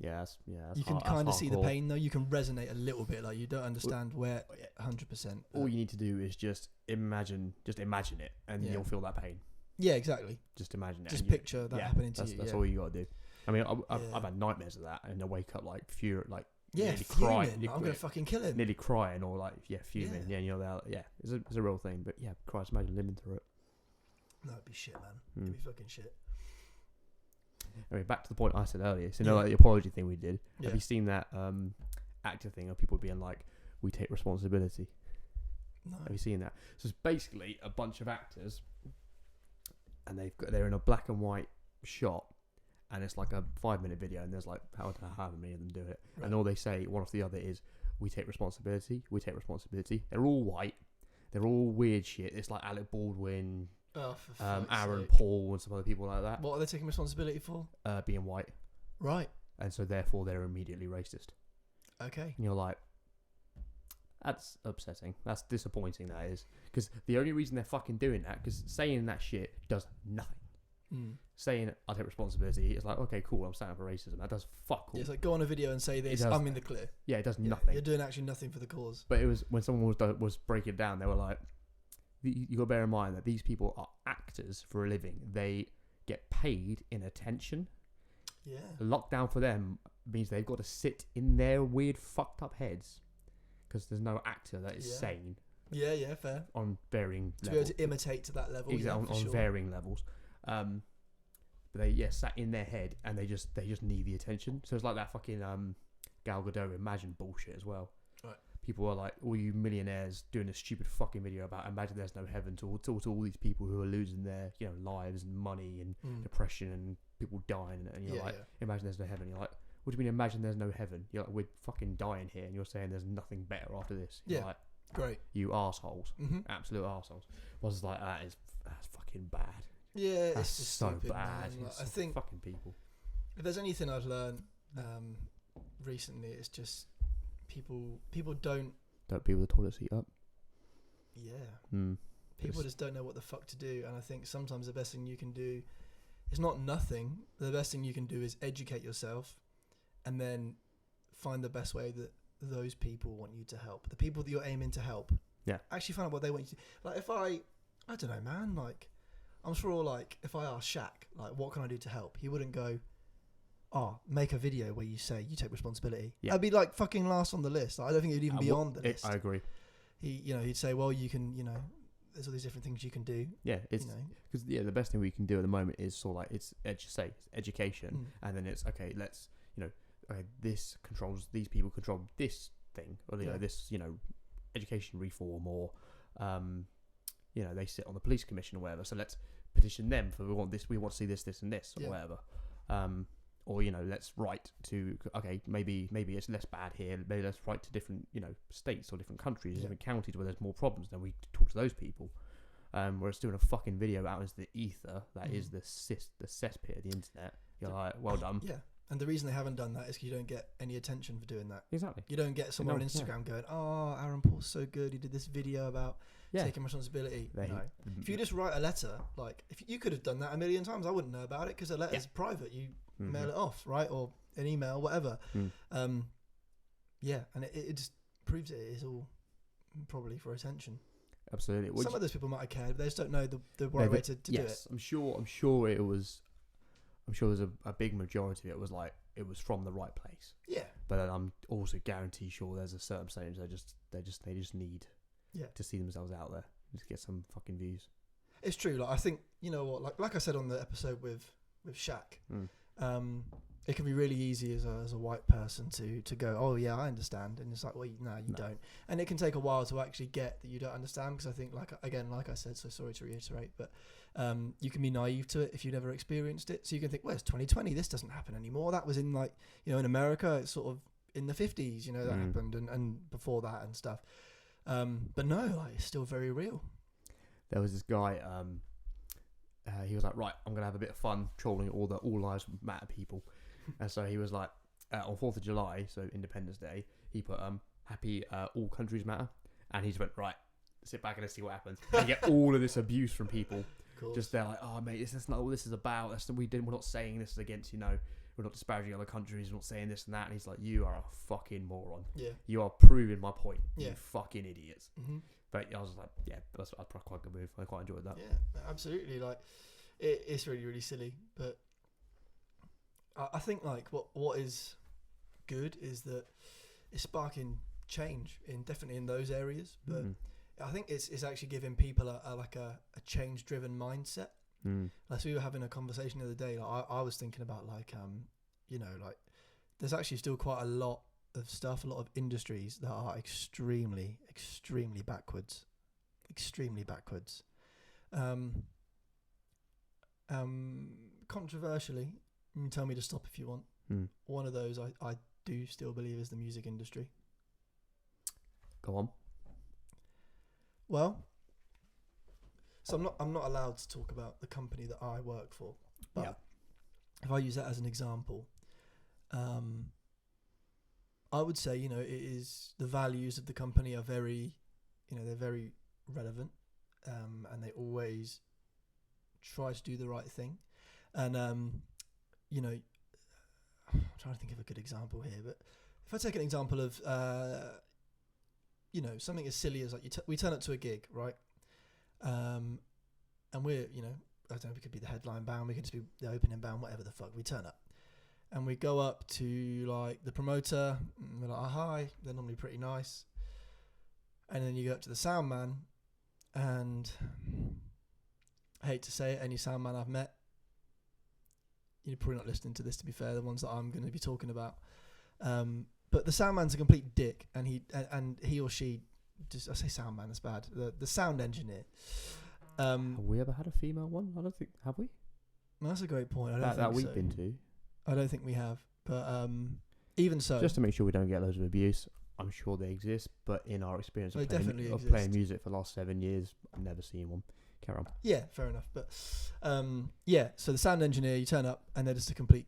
[SPEAKER 1] can kind of see the pain, though. You can resonate a little bit, like you don't understand where 100%.
[SPEAKER 2] All you need to do is just imagine it, and you'll feel that pain.
[SPEAKER 1] Yeah, exactly.
[SPEAKER 2] Just imagine it.
[SPEAKER 1] Just picture that happening to you.
[SPEAKER 2] That's all you got to do. I mean, I've had nightmares of that, and I wake up like nearly
[SPEAKER 1] crying. I'm gonna fucking kill him.
[SPEAKER 2] Nearly crying, or like fuming. Yeah, it's a real thing. But yeah, Christ, imagine living through it.
[SPEAKER 1] No, it'd be shit, man. It'd be fucking shit.
[SPEAKER 2] Anyway, back to the point I said earlier. So like the apology thing we did.
[SPEAKER 1] Yeah.
[SPEAKER 2] Have you seen that actor thing of people being like, "We take responsibility"?
[SPEAKER 1] No.
[SPEAKER 2] Have you seen that? So it's basically a bunch of actors, and they're in a black and white shot. And it's like a 5-minute video, and there's like however many of them do it, right. And all they say one after the other is, "We take responsibility. We take responsibility." They're all white. They're all weird shit. It's like Alec Baldwin, Aaron Paul, and some other people like that.
[SPEAKER 1] What are they taking responsibility for?
[SPEAKER 2] Being white.
[SPEAKER 1] Right.
[SPEAKER 2] And so therefore they're immediately racist.
[SPEAKER 1] Okay.
[SPEAKER 2] And you're like, that's upsetting. That's disappointing. That is, because the only reason they're fucking doing that, because saying that shit does nothing. Saying I take responsibility, it's like, okay, cool, I'm standing up for racism. That does fuck all.
[SPEAKER 1] Yeah, it's like, go on a video and say this, I'm in the clear.
[SPEAKER 2] Yeah, it does nothing.
[SPEAKER 1] You're doing actually nothing for the cause.
[SPEAKER 2] But it was when someone was breaking it down, they were like, you got to bear in mind that these people are actors for a living. They get paid in attention.
[SPEAKER 1] Yeah.
[SPEAKER 2] Lockdown for them means they've got to sit in their weird fucked up heads, because there's no actor that is sane.
[SPEAKER 1] Yeah, fair.
[SPEAKER 2] On varying levels.
[SPEAKER 1] To be able to imitate to that level.
[SPEAKER 2] Exactly, on varying levels. But they sat in their head, and they just need the attention. So it's like that fucking Gal Gadot Imagine bullshit as well.
[SPEAKER 1] Right.
[SPEAKER 2] People are like, all you millionaires doing a stupid fucking video about imagine there's no heaven to all these people who are losing their lives and money and depression and people dying, and you're like, imagine there's no heaven. You're like, what do you mean imagine there's no heaven? You're like, we're fucking dying here, and you're saying there's nothing better after this. You're like,
[SPEAKER 1] great,
[SPEAKER 2] you assholes, absolute assholes. I was like, that's fucking bad.
[SPEAKER 1] Yeah,
[SPEAKER 2] that's
[SPEAKER 1] it's just
[SPEAKER 2] so
[SPEAKER 1] stupid,
[SPEAKER 2] bad.
[SPEAKER 1] Like, I think
[SPEAKER 2] fucking people.
[SPEAKER 1] If there's anything I've learned recently, it's just people don't be
[SPEAKER 2] with the toilet seat up.
[SPEAKER 1] Yeah. People just don't know what the fuck to do, and I think sometimes the best thing you can do is not nothing. The best thing you can do is educate yourself, and then find the best way that those people want you to help. The people that you're aiming to help.
[SPEAKER 2] Yeah.
[SPEAKER 1] Actually find out what they want you to. Like if I don't know, man. Like I'm sure, like, if I asked Shaq, like, what can I do to help? He wouldn't go, make a video where you say you take responsibility. Yeah. I'd be like fucking last on the list. Like, I don't think it'd even be on the list.
[SPEAKER 2] I agree.
[SPEAKER 1] He'd say, well, you can, there's all these different things you can do.
[SPEAKER 2] Yeah, it's because the best thing we can do at the moment is sort of like it's education, and then it's okay. Let's this controls these people control this thing, or this education reform, or they sit on the police commission or whatever. So let's petition them for we want to see this, and this, or whatever. Or let's write to maybe it's less bad here. Maybe let's write to different states or different countries, different counties where there's more problems. Then we talk to those people. Whereas doing a fucking video out into the ether that is the cesspit of the internet. You're like, well done.
[SPEAKER 1] Yeah. And the reason they haven't done that is because you don't get any attention for doing that.
[SPEAKER 2] Exactly.
[SPEAKER 1] You don't get someone on Instagram going, "Oh, Aaron Paul's so good. He did this video about taking responsibility." No. If you just write a letter, like if you could have done that a million times, I wouldn't know about it because a letter's private. You mail it off, right, or an email, whatever. And it just proves it is all probably for attention.
[SPEAKER 2] Absolutely.
[SPEAKER 1] Some of those people might have cared, but they just don't know the right way to do it.
[SPEAKER 2] I'm sure it was. I'm sure there's a big majority of it was from the right place. Yeah. But I'm also guaranteed sure there's a certain percentage they just need to see themselves out there, just get some fucking views.
[SPEAKER 1] It's true. Like I think like I said on the episode with Shaq, it can be really easy as a white person to go, oh yeah, I understand, and it's like, well, no, you don't, and it can take a while to actually get that you don't understand, because I think like I said, so sorry to reiterate, but you can be naive to it if you've never experienced it, so you can think, well, it's 2020, this doesn't happen anymore. That was in in America, it's sort of in the 50s, that happened, and before that and stuff, but no, it's still very real.
[SPEAKER 2] There was this guy, he was like, right, I'm gonna have a bit of fun trolling all lives matter people. And so he was like, on 4th of July, so Independence Day, he put happy all countries matter, and he just went, right, sit back and let's see what happens. And you get all of this abuse from people. Just they're like, oh mate, that's not what this is about. We're not saying this is against, we're not disparaging other countries, we're not saying this and that. And he's like, you are a fucking moron. Yeah. You are proving my point. Yeah. You fucking idiots. Mm-hmm. But I was like, yeah, that's quite a good move. I quite enjoyed that.
[SPEAKER 1] Yeah, absolutely. Like, it's really, really silly, but I think like what is good is that it's sparking change definitely in those areas, but I think it's actually giving people a change driven mindset. Like we were having a conversation the other day, like I was thinking about like there's actually still quite a lot of stuff, a lot of industries that are extremely backwards. Controversially, you can tell me to stop if you want. One of those I do still believe is the music industry.
[SPEAKER 2] Go on.
[SPEAKER 1] Well, so I'm not allowed to talk about the company that I work for, but if I use that as an example, I would say it is the values of the company are very, they're very relevant, and they always try to do the right thing, and I'm trying to think of a good example here, but if I take an example of something as silly as like we turn up to a gig, right? And we're, I don't know, we could be the headline band, we could just be the opening band, whatever the fuck. We turn up and we go up to like the promoter, and we're like, oh, hi. They're normally pretty nice. And then you go up to the sound man, and I hate to say it, any sound man I've met, you're probably not listening to this, to be fair, the ones that I'm going to be talking about. But the sound man's a complete dick, and he or she, just I say sound man, that's bad. The sound engineer.
[SPEAKER 2] Have we ever had a female one? I don't think, have we?
[SPEAKER 1] That's a great point.
[SPEAKER 2] That we've been to.
[SPEAKER 1] I don't think we have, but even so,
[SPEAKER 2] just to make sure we don't get loads of abuse, I'm sure they exist, but in our experience of playing music for the last 7 years, I've never seen one. Carry on. Yeah,
[SPEAKER 1] fair enough. But so the sound engineer, you turn up and they're just a complete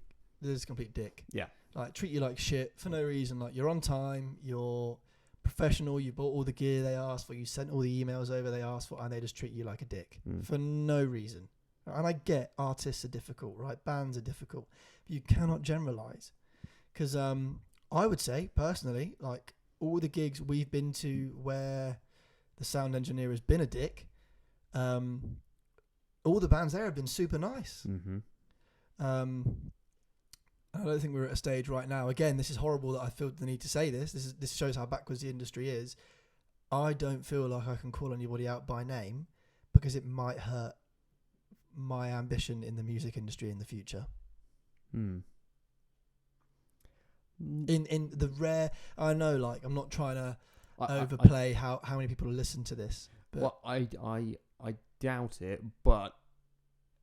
[SPEAKER 1] dick. Yeah. Like treat you like shit for no reason. Like you're on time, you're professional, you bought all the gear they asked for, you sent all the emails over they asked for, and they just treat you like a dick for no reason. And I get artists are difficult, right? Bands are difficult. But you cannot generalize. Because I would say, personally, like all the gigs we've been to where the sound engineer has been a dick, all the bands there have been super nice. I don't think we're at a stage right now. Again, this is horrible that I feel the need to say this. This shows how backwards the industry is. I don't feel like I can call anybody out by name because it might hurt my ambition in the music industry in the future. In the rare, I know, like I'm not trying to overplay how many people listen to this. But
[SPEAKER 2] well, I doubt it, but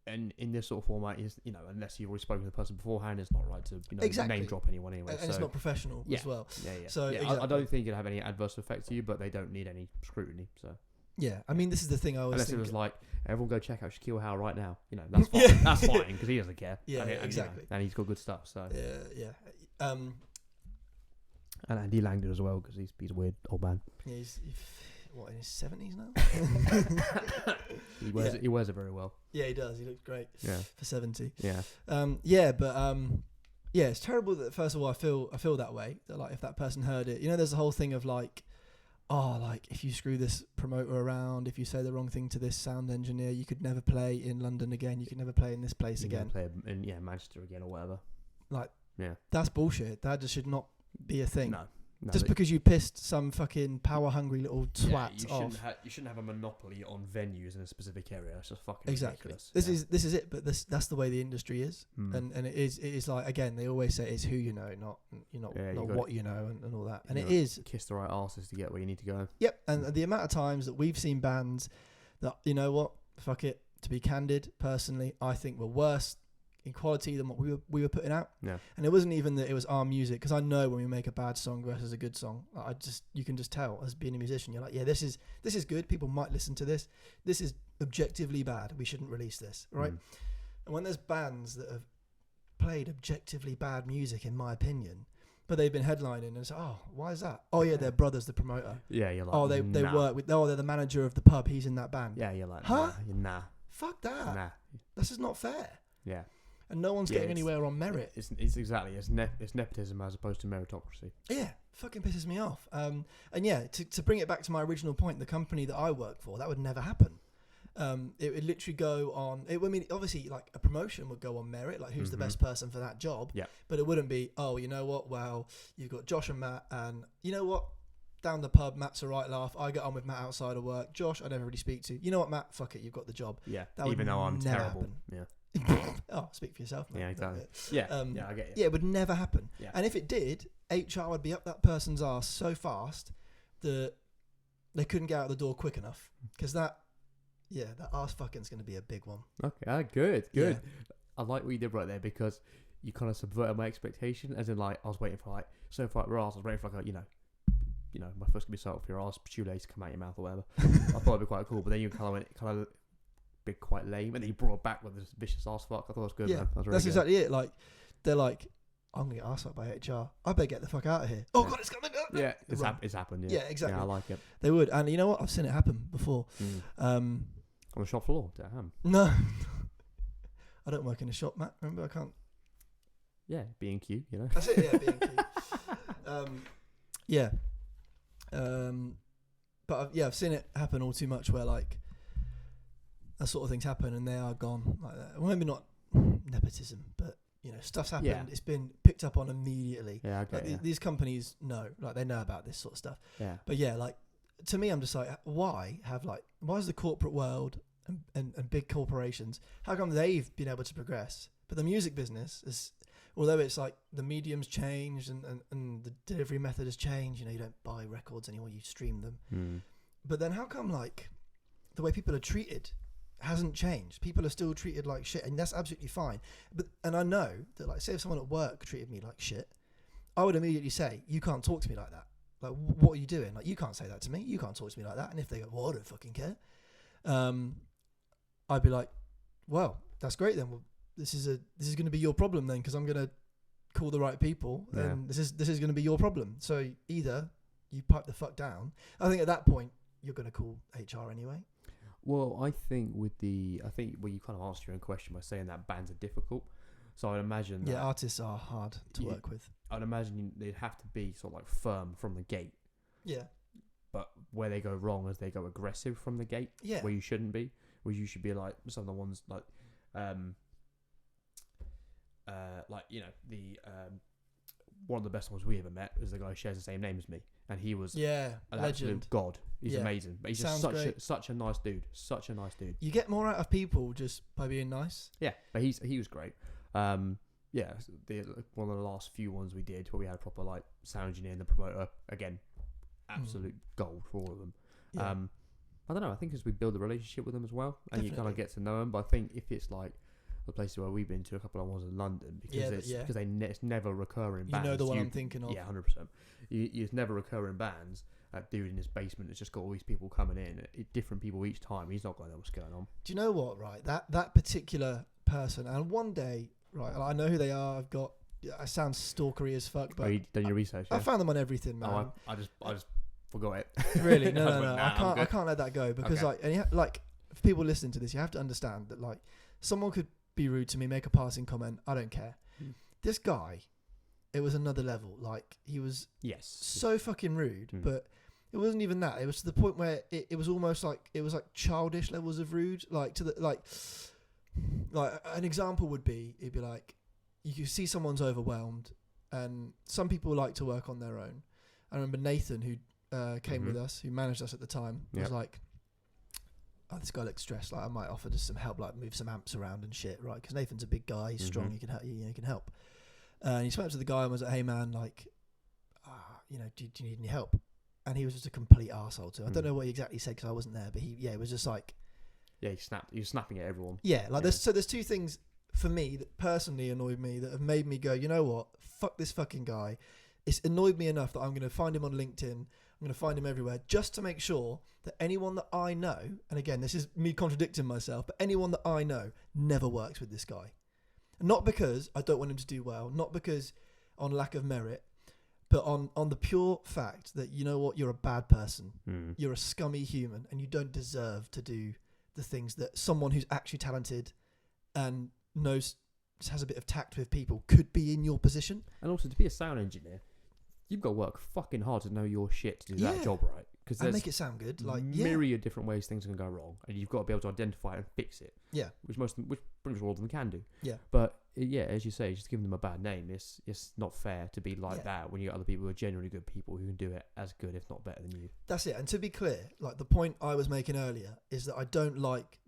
[SPEAKER 2] in this sort of format, is unless you've already spoken to the person beforehand, it's not right to name drop anyone anyway.
[SPEAKER 1] And it's not professional as well.
[SPEAKER 2] Yeah.
[SPEAKER 1] So
[SPEAKER 2] exactly. I don't think it'd have any adverse effect to you, but they don't need any scrutiny. So
[SPEAKER 1] yeah, I mean, this is the thing I was
[SPEAKER 2] unless
[SPEAKER 1] thinking.
[SPEAKER 2] It was like, everyone go check out Shaquille Howe right now. That's fine. That's fine because he doesn't care.
[SPEAKER 1] Yeah, exactly.
[SPEAKER 2] And he's got good stuff. So
[SPEAKER 1] yeah.
[SPEAKER 2] And Andy Langdon as well because he's a weird old man.
[SPEAKER 1] Yeah, he's in his 70s now.
[SPEAKER 2] He wears it very well.
[SPEAKER 1] Yeah, he does. He looks great.
[SPEAKER 2] Yeah,
[SPEAKER 1] for 70.
[SPEAKER 2] Yeah.
[SPEAKER 1] Yeah, it's terrible that first of all I feel that way. That like if that person heard it, there's the whole thing of like, oh, like if you screw this promoter around, if you say the wrong thing to this sound engineer, you could never play in London again. You could never play in this place again.
[SPEAKER 2] Play in Manchester again or whatever.
[SPEAKER 1] Like,
[SPEAKER 2] yeah,
[SPEAKER 1] that's bullshit. That just should not be a thing.
[SPEAKER 2] No,
[SPEAKER 1] just because you pissed some fucking power hungry little twat off.
[SPEAKER 2] You shouldn't have a monopoly on venues in a specific area. It's just fucking ridiculous.
[SPEAKER 1] This is it. But that's the way the industry is, and it is like, again, they always say it's who you know, not what you know, and all that. And it is
[SPEAKER 2] kiss the right arses to get where you need to go.
[SPEAKER 1] Yep. And the amount of times that we've seen bands that, fuck it. To be candid, personally, I think were worse in quality than what we were putting out.
[SPEAKER 2] Yeah.
[SPEAKER 1] And it wasn't even that it was our music, because I know when we make a bad song versus a good song, you can just tell as being a musician. You're like, yeah, this is good. People might listen to this. This is objectively bad. We shouldn't release this, right? And when there's bands that have played objectively bad music, in my opinion, but they've been headlining, and it's why is that? Oh yeah, their brother's the promoter.
[SPEAKER 2] Yeah, you're like,
[SPEAKER 1] they work with. Oh, they're the manager of the pub. He's in that band.
[SPEAKER 2] Yeah, you're like,
[SPEAKER 1] huh?
[SPEAKER 2] Nah.
[SPEAKER 1] Fuck that.
[SPEAKER 2] Nah.
[SPEAKER 1] This is not fair.
[SPEAKER 2] Yeah.
[SPEAKER 1] And no one's getting anywhere on merit.
[SPEAKER 2] It's exactly. It's nepotism as opposed to meritocracy.
[SPEAKER 1] Yeah, fucking pisses me off. And yeah, to bring it back to my original point, the company that I work for, that would never happen. It would literally go on. Obviously, like a promotion would go on merit, like who's the best person for that job.
[SPEAKER 2] Yeah.
[SPEAKER 1] But it wouldn't be, oh, you know what? Well, you've got Josh and Matt, and you know what? Down the pub, Matt's a right laugh. I get on with Matt outside of work. Josh, I never really speak to. You know what, Matt? Fuck it, you've got the job.
[SPEAKER 2] Yeah.
[SPEAKER 1] That
[SPEAKER 2] even though I'm terrible.
[SPEAKER 1] Happen.
[SPEAKER 2] Yeah.
[SPEAKER 1] Oh, speak for yourself, mate.
[SPEAKER 2] Yeah, exactly. Yeah, I get you.
[SPEAKER 1] Yeah, it would never happen.
[SPEAKER 2] Yeah.
[SPEAKER 1] And if it did, HR would be up that person's ass so fast that they couldn't get out the door quick enough. Because that ass fucking's going to be a big one.
[SPEAKER 2] Okay, good.
[SPEAKER 1] Yeah.
[SPEAKER 2] I like what you did right there, because you kind of subverted my expectation. As in, like, I was waiting for like, so far your ass, I was waiting for like, my first gonna be sort of your ass shoelace come out your mouth or whatever. I thought it'd be quite cool, but then you kind of be quite lame, and then you brought it back with this vicious ass fuck. I thought it was good.
[SPEAKER 1] Yeah,
[SPEAKER 2] man. That was really
[SPEAKER 1] that's
[SPEAKER 2] good.
[SPEAKER 1] exactly it. Like, they're like, I'm gonna get ass fucked by HR. I better get the fuck out of here. Oh god, it's coming.
[SPEAKER 2] Yeah, it's happened. Yeah.
[SPEAKER 1] Yeah, exactly.
[SPEAKER 2] Yeah, I like it.
[SPEAKER 1] They would, and you know what? I've seen it happen before.
[SPEAKER 2] On the shop floor. Damn.
[SPEAKER 1] No, I don't work in a shop, Matt. Remember, I can't.
[SPEAKER 2] Yeah, B&Q.
[SPEAKER 1] That's it. Yeah, B&Q. Yeah. But I've seen it happen all too much, where like that sort of things happen and they are gone like that. Well, maybe not nepotism, but stuff's happened. Yeah. It's been picked up on immediately.
[SPEAKER 2] Yeah, okay.
[SPEAKER 1] Like these companies know, like they know about this sort of stuff.
[SPEAKER 2] Yeah.
[SPEAKER 1] But yeah, like to me, I'm just like, why is the corporate world and big corporations, how come they've been able to progress, but the music business is, although it's like the medium's changed and the delivery method has changed, you don't buy records anymore, you stream them. But then how come like the way people are treated hasn't changed? People are still treated like shit, and that's absolutely fine. And I know that, like, say if someone at work treated me like shit, I would immediately say, you can't talk to me like that. Like, what are you doing? Like, you can't say that to me. You can't talk to me like that. And if they go, well, I don't fucking care, I'd be like, well, that's great then. Well, this is going to be your problem then, because I'm going to call the right people, and this is going to be your problem. So either you pipe the fuck down. I think at that point you're going to call HR anyway.
[SPEAKER 2] Well, I think you kind of answered your own question by saying that bands are difficult. So I'd imagine that
[SPEAKER 1] artists are hard to work with.
[SPEAKER 2] I'd imagine they'd have to be sort of like firm from the gate.
[SPEAKER 1] Yeah. But
[SPEAKER 2] where they go wrong is they go aggressive from the gate.
[SPEAKER 1] Yeah.
[SPEAKER 2] Where you shouldn't be. Where you should be like some of the ones like one of the best ones we ever met is the guy who shares the same name as me, and he was an absolute god. He's amazing, but he's just such a nice dude. Such a nice dude.
[SPEAKER 1] You get more out of people just by being nice.
[SPEAKER 2] Yeah, but he was great. one of the last few ones we did where we had a proper like sound engineer and the promoter. Again, absolute gold for all of them.
[SPEAKER 1] Yeah.
[SPEAKER 2] I don't know. I think as we build a relationship with them as well, and
[SPEAKER 1] Definitely.
[SPEAKER 2] you kind of get to know them. But I think if it's like the places where we've been to, a couple of ones in London, because it's never recurring bands.
[SPEAKER 1] You know the one I'm thinking of.
[SPEAKER 2] Yeah, 100%. It's never recurring bands. That dude in his basement has just got all these people coming in, different people each time. He's not going to know what's going on.
[SPEAKER 1] Do you know what? Right, that particular person, and one day, right, I know who they are. I've got. I sound stalkery as fuck, but
[SPEAKER 2] you done your research. Yeah?
[SPEAKER 1] I found them on everything, man.
[SPEAKER 2] Oh, I just forgot it.
[SPEAKER 1] Really? No. I can't let that go because
[SPEAKER 2] okay.
[SPEAKER 1] For people listening to this, you have to understand that like someone could be rude to me, make a passing comment. I don't care. This guy, it was another level. Like he was so fucking rude, but it wasn't even that. It was to the point where it was almost like it was like childish levels of rude. Like to the like an example would be it'd be like you see someone's overwhelmed, and some people like to work on their own. I remember Nathan who came with us, who managed us at the time, was like, "Oh, this guy looks stressed. Like I might offer just some help, like move some amps around and shit, right? Because Nathan's a big guy, he's strong, he can help. He can help." And he spoke to the guy and was like, "Hey man, like, do you need any help?" And he was just a complete arsehole to him. I don't know what he exactly said because I wasn't there, but it was just like,
[SPEAKER 2] he was snapping at everyone.
[SPEAKER 1] Yeah, like there's two things for me that personally annoyed me that have made me go, you know what, fuck this fucking guy. It's annoyed me enough that I'm going to find him on LinkedIn. I'm going to find him everywhere just to make sure that anyone that I know, and again, this is me contradicting myself, but anyone that I know never works with this guy. Not because I don't want him to do well, not because on lack of merit, but on the pure fact that, you know what, you're a bad person. You're a scummy human and you don't deserve to do the things that someone who's actually talented and has a bit of tact with people could be in your position. And
[SPEAKER 2] also to be a sound engineer, you've got to work fucking hard to know your shit to do that job right. Because
[SPEAKER 1] and make it sound good. Like
[SPEAKER 2] myriad different ways things can go wrong, and you've got to be able to identify it and fix it.
[SPEAKER 1] Yeah,
[SPEAKER 2] which pretty much all of them can do.
[SPEAKER 1] Yeah,
[SPEAKER 2] but as you say, just giving them a bad name, it's not fair to be like that when you got other people who are genuinely good people who can do it as good, if not better than you.
[SPEAKER 1] That's it. And to be clear, like the point I was making earlier is that I don't like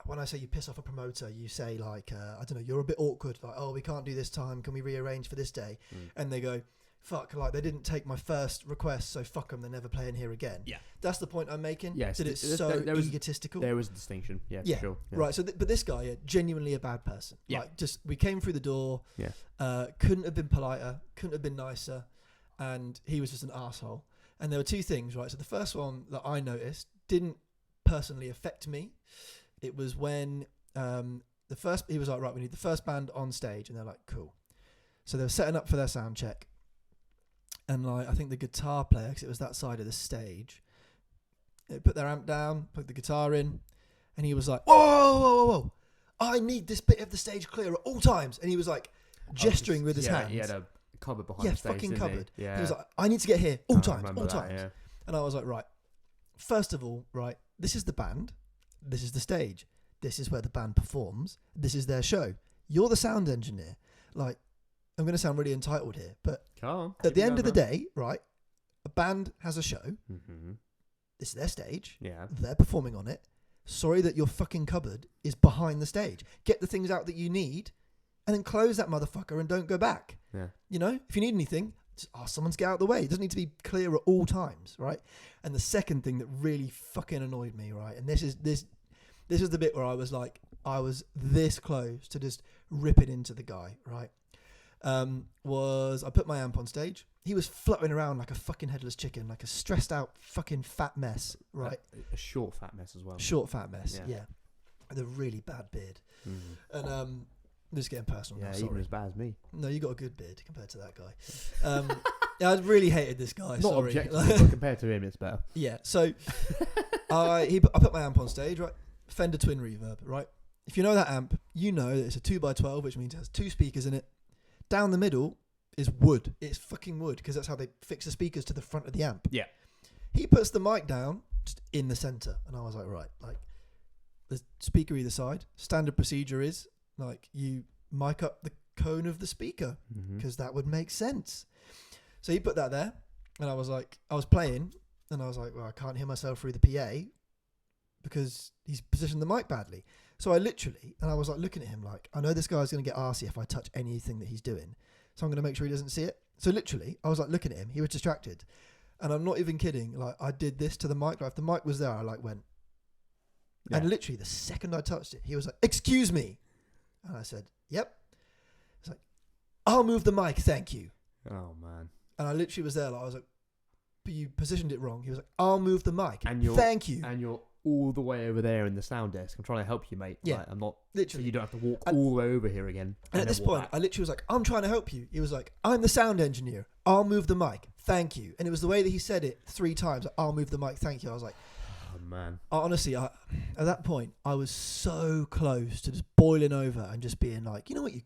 [SPEAKER 1] when I say you piss off a promoter, you say like, I don't know, you're a bit awkward. Like, oh, we can't do this time. Can we rearrange for this day? And they go, fuck, like they didn't take my first request, so fuck them. They're never playing here again. Yeah, that's the point I'm making.
[SPEAKER 2] Yes,
[SPEAKER 1] that it's so egotistical.
[SPEAKER 2] There was a distinction. Yeah, for sure. Yeah.
[SPEAKER 1] Right. So, but this guy, genuinely a bad person.
[SPEAKER 2] Yeah.
[SPEAKER 1] Like, just we came through the door. Yeah. Couldn't have been politer. Couldn't have been nicer, and he was just an asshole. And there were two things, right? So the first one that I noticed didn't personally affect me. It was when he was like, right, we need the first band on stage, and they're like, cool. So they were setting up for their sound check, and like I think the guitar player, because it was that side of the stage, they put their amp down, put the guitar in, and he was like, whoa, I need this bit of the stage clear at all times, and he was like gesturing with his hands.
[SPEAKER 2] He had a cupboard behind the stage,
[SPEAKER 1] fucking cupboard.
[SPEAKER 2] He
[SPEAKER 1] was like, I need to get here all times.
[SPEAKER 2] Yeah.
[SPEAKER 1] And I was like, right, first of all, right, this is the band. This is the stage. This is where the band performs. This is their show. You're the sound engineer. Like, I'm going to sound really entitled here, but at the end of the day, right, a band has a show. Mm-hmm. This is their stage. Yeah. They're performing on it. Sorry that your fucking cupboard is behind the stage. Get the things out that you need and then close that motherfucker and don't go back. Yeah. You know, if you need anything, just ask someone to get out of the way. It doesn't need to be clear at all times, right? And the second thing that really fucking annoyed me, right, and this is the bit where I was like, I was this close to just ripping into the guy, right? Was I put my amp on stage. He was fluttering around like a fucking headless chicken, like a stressed out fucking fat mess, right?
[SPEAKER 2] A short fat mess as well.
[SPEAKER 1] Short fat mess, yeah. With a really bad beard. Mm-hmm. And I'm just getting personal now, sorry.
[SPEAKER 2] Even as bad as me.
[SPEAKER 1] No, you got a good beard compared to that guy. I really hated this guy.
[SPEAKER 2] Not
[SPEAKER 1] sorry.
[SPEAKER 2] objectively, but compared to him, it's better.
[SPEAKER 1] Yeah, so I put my amp on stage, right? Fender twin reverb, right? If you know that amp, you know that it's a 2x12, which means it has two speakers in it. Down the middle is wood. It's fucking wood because that's how they fix the speakers to the front of the amp. Yeah. He puts the mic down just in the center, and I was like, right, like the speaker either side. Standard procedure is like you mic up the cone of the speaker because that would make sense. So he put that there, and I was like, I was playing, and I was like, well, I can't hear myself through the PA because he's positioned the mic badly. So I was like looking at him like, I know this guy's going to get arsey if I touch anything that he's doing. So I'm going to make sure he doesn't see it. So literally, I was like looking at him. He was distracted. And I'm not even kidding. Like, I did this to the mic. Like, if the mic was there, I like went. Yeah. And literally, the second I touched it, he was like, "Excuse me." And I said, "Yep." It's like, "I'll move the mic, thank you."
[SPEAKER 2] Oh, man.
[SPEAKER 1] And I literally was there. Like, I was like, "But you positioned it wrong." He was like, "I'll move the mic, thank you."
[SPEAKER 2] And you're all the way over there in the sound desk. I'm trying to help you, mate.
[SPEAKER 1] Yeah.
[SPEAKER 2] Like, I'm not...
[SPEAKER 1] Literally.
[SPEAKER 2] So you don't have to walk all the way over here again.
[SPEAKER 1] And at this point, I literally was like, "I'm trying to help you." He was like, "I'm the sound engineer. I'll move the mic. Thank you." And it was the way that he said it 3 times. Like, "I'll move the mic. Thank you." I was like,
[SPEAKER 2] oh, man.
[SPEAKER 1] Honestly, at that point, I was so close to just boiling over and just being like, you know what, you...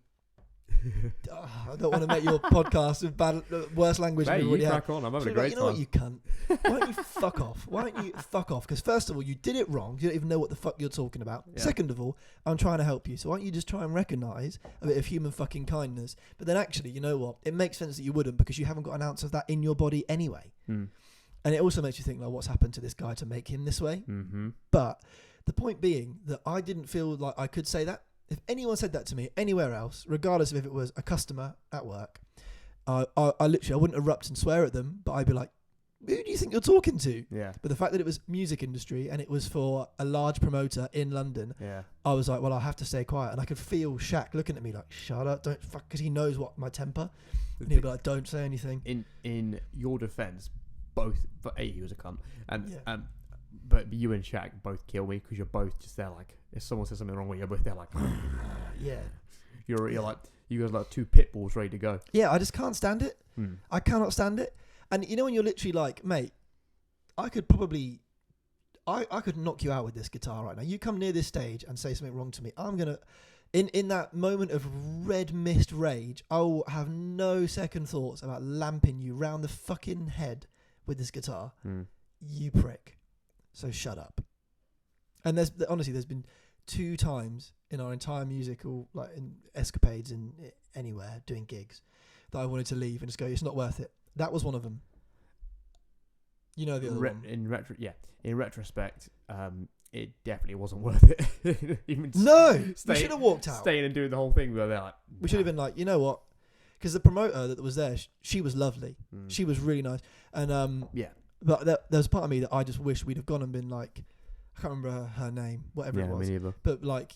[SPEAKER 1] I don't want to make your podcast with worse language
[SPEAKER 2] Mate,
[SPEAKER 1] than we
[SPEAKER 2] you
[SPEAKER 1] already
[SPEAKER 2] crack
[SPEAKER 1] have.
[SPEAKER 2] on. I'm having a
[SPEAKER 1] Like,
[SPEAKER 2] great
[SPEAKER 1] you know
[SPEAKER 2] time.
[SPEAKER 1] what, you cunt? Why don't you fuck off? Why don't you fuck off? Because first of all, you did it wrong. You don't even know what the fuck you're talking about.
[SPEAKER 2] Yeah.
[SPEAKER 1] Second of all, I'm trying to help you. So why don't you just try and recognise a bit of human fucking kindness? But then actually, you know what? It makes sense that you wouldn't, because you haven't got an ounce of that in your body anyway.
[SPEAKER 2] Mm.
[SPEAKER 1] And it also makes you think, like, what's happened to this guy to make him this way?
[SPEAKER 2] Mm-hmm.
[SPEAKER 1] But the point being that I didn't feel like I could say that. If anyone said that to me anywhere else, regardless of if it was a customer at work, I literally, I wouldn't erupt and swear at them, but I'd be like, "Who do you think you're talking to?"
[SPEAKER 2] Yeah.
[SPEAKER 1] But the fact that it was music industry and it was for a large promoter in London,
[SPEAKER 2] Yeah.
[SPEAKER 1] I was like, well, I have to stay quiet. And I could feel Shaq looking at me like, "Shut up, don't fuck," because he knows what my temper. And he'd be like, "Don't say anything."
[SPEAKER 2] In your defence, both, but he was a cunt, and
[SPEAKER 1] Yeah.
[SPEAKER 2] But you and Shaq both kill me because you're both just there like, if someone says something wrong with you, you're both there like,
[SPEAKER 1] Yeah.
[SPEAKER 2] you're like, you guys are like 2 pit bulls ready to go.
[SPEAKER 1] Yeah, I just can't stand it. I cannot stand it. And you know when you're literally like, "Mate, I could probably, I could knock you out with this guitar right now. You come near this stage and say something wrong to me, I'm going to," in that moment of red mist rage, I will have no second thoughts about lamping you round the fucking head with this guitar. You prick. So shut up. And there's been 2 times in our entire musical, like, in escapades in anywhere doing gigs, that I wanted to leave and just go, "It's not worth it." That was one of them. You know the other one.
[SPEAKER 2] In retrospect, it definitely wasn't worth it. Even
[SPEAKER 1] we should have walked out.
[SPEAKER 2] Staying and doing the whole thing, we were there like,
[SPEAKER 1] we should have been like, you know what? Because the promoter that was there, she was lovely. She was really nice. And but there was part of me that I just wish we'd have gone and been like, I can't remember her name, whatever it was.
[SPEAKER 2] Me neither.
[SPEAKER 1] But like,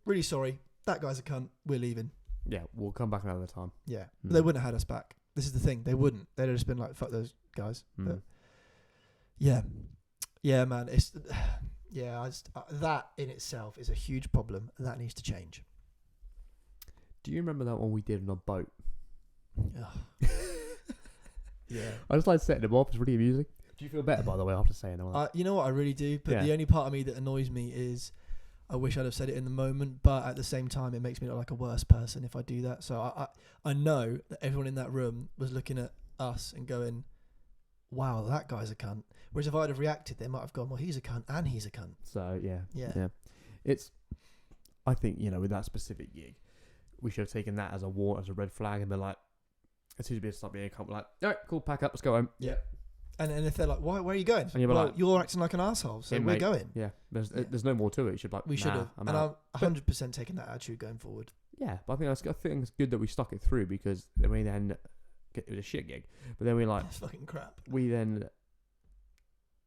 [SPEAKER 1] really sorry, that guy's a cunt, we're leaving.
[SPEAKER 2] Yeah, we'll come back another time.
[SPEAKER 1] Yeah, they wouldn't have had us back. This is the thing, they wouldn't. They'd have just been like, "Fuck those guys." But yeah, man, it's that in itself is a huge problem. That needs to change.
[SPEAKER 2] Do you remember that one we did on a boat?
[SPEAKER 1] Yeah,
[SPEAKER 2] I just like setting them off. It's really amusing. Do you feel better, by the way, after saying all that?
[SPEAKER 1] You know what, I really do. But the only part of me that annoys me is I wish I'd have said it in the moment. But at the same time, it makes me look like a worse person if I do that. So I know that everyone in that room was looking at us and going, "Wow, that guy's a cunt." Whereas if I'd have reacted, they might have gone, "Well, he's a cunt and he's a cunt."
[SPEAKER 2] So yeah. It's, I think, with that specific gig, we should have taken that as a red flag and been like, as soon as we start being a cunt, we're like, "All right, cool, pack up, let's go home."
[SPEAKER 1] Yeah. And if they're like, "Why? Where are you going?"
[SPEAKER 2] And you're like,
[SPEAKER 1] "You're acting like an asshole, so we're going."
[SPEAKER 2] Yeah. There's no more to it. You should
[SPEAKER 1] we should have.
[SPEAKER 2] I'm
[SPEAKER 1] and I'm 100% taking that attitude going forward.
[SPEAKER 2] Yeah, but I think it's good that we stuck it through, because then we then it was a shit gig. But then we
[SPEAKER 1] It's fucking crap.
[SPEAKER 2] We then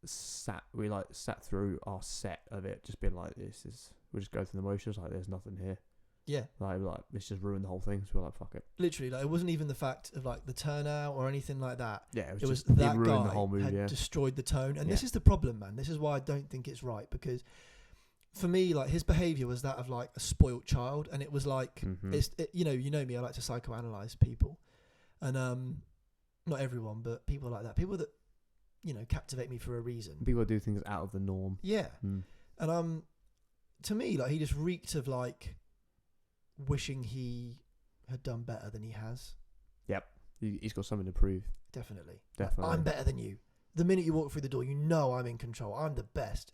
[SPEAKER 2] sat through our set of it, just being like, we'll just go through the motions, like there's nothing here.
[SPEAKER 1] Yeah.
[SPEAKER 2] Like let's just ruin the whole thing. So we're like, fuck it.
[SPEAKER 1] Literally, like, it wasn't even the fact of like the turnout or anything like that.
[SPEAKER 2] Yeah,
[SPEAKER 1] it was
[SPEAKER 2] that
[SPEAKER 1] guy
[SPEAKER 2] the whole mood,
[SPEAKER 1] had destroyed the tone. And this is the problem, man. This is why I don't think it's right, because for me, like, his behaviour was that of like a spoilt child, and it was like you know me, I like to psychoanalyze people, and not everyone, but people like that, people that captivate me for a reason.
[SPEAKER 2] People do things out of the norm.
[SPEAKER 1] Yeah, and to me, like, he just reeked of like wishing he had done better than he has.
[SPEAKER 2] Yep, he's got something to prove.
[SPEAKER 1] Definitely.
[SPEAKER 2] Like,
[SPEAKER 1] I'm better than you. The minute you walk through the door, I'm in control. I'm the best.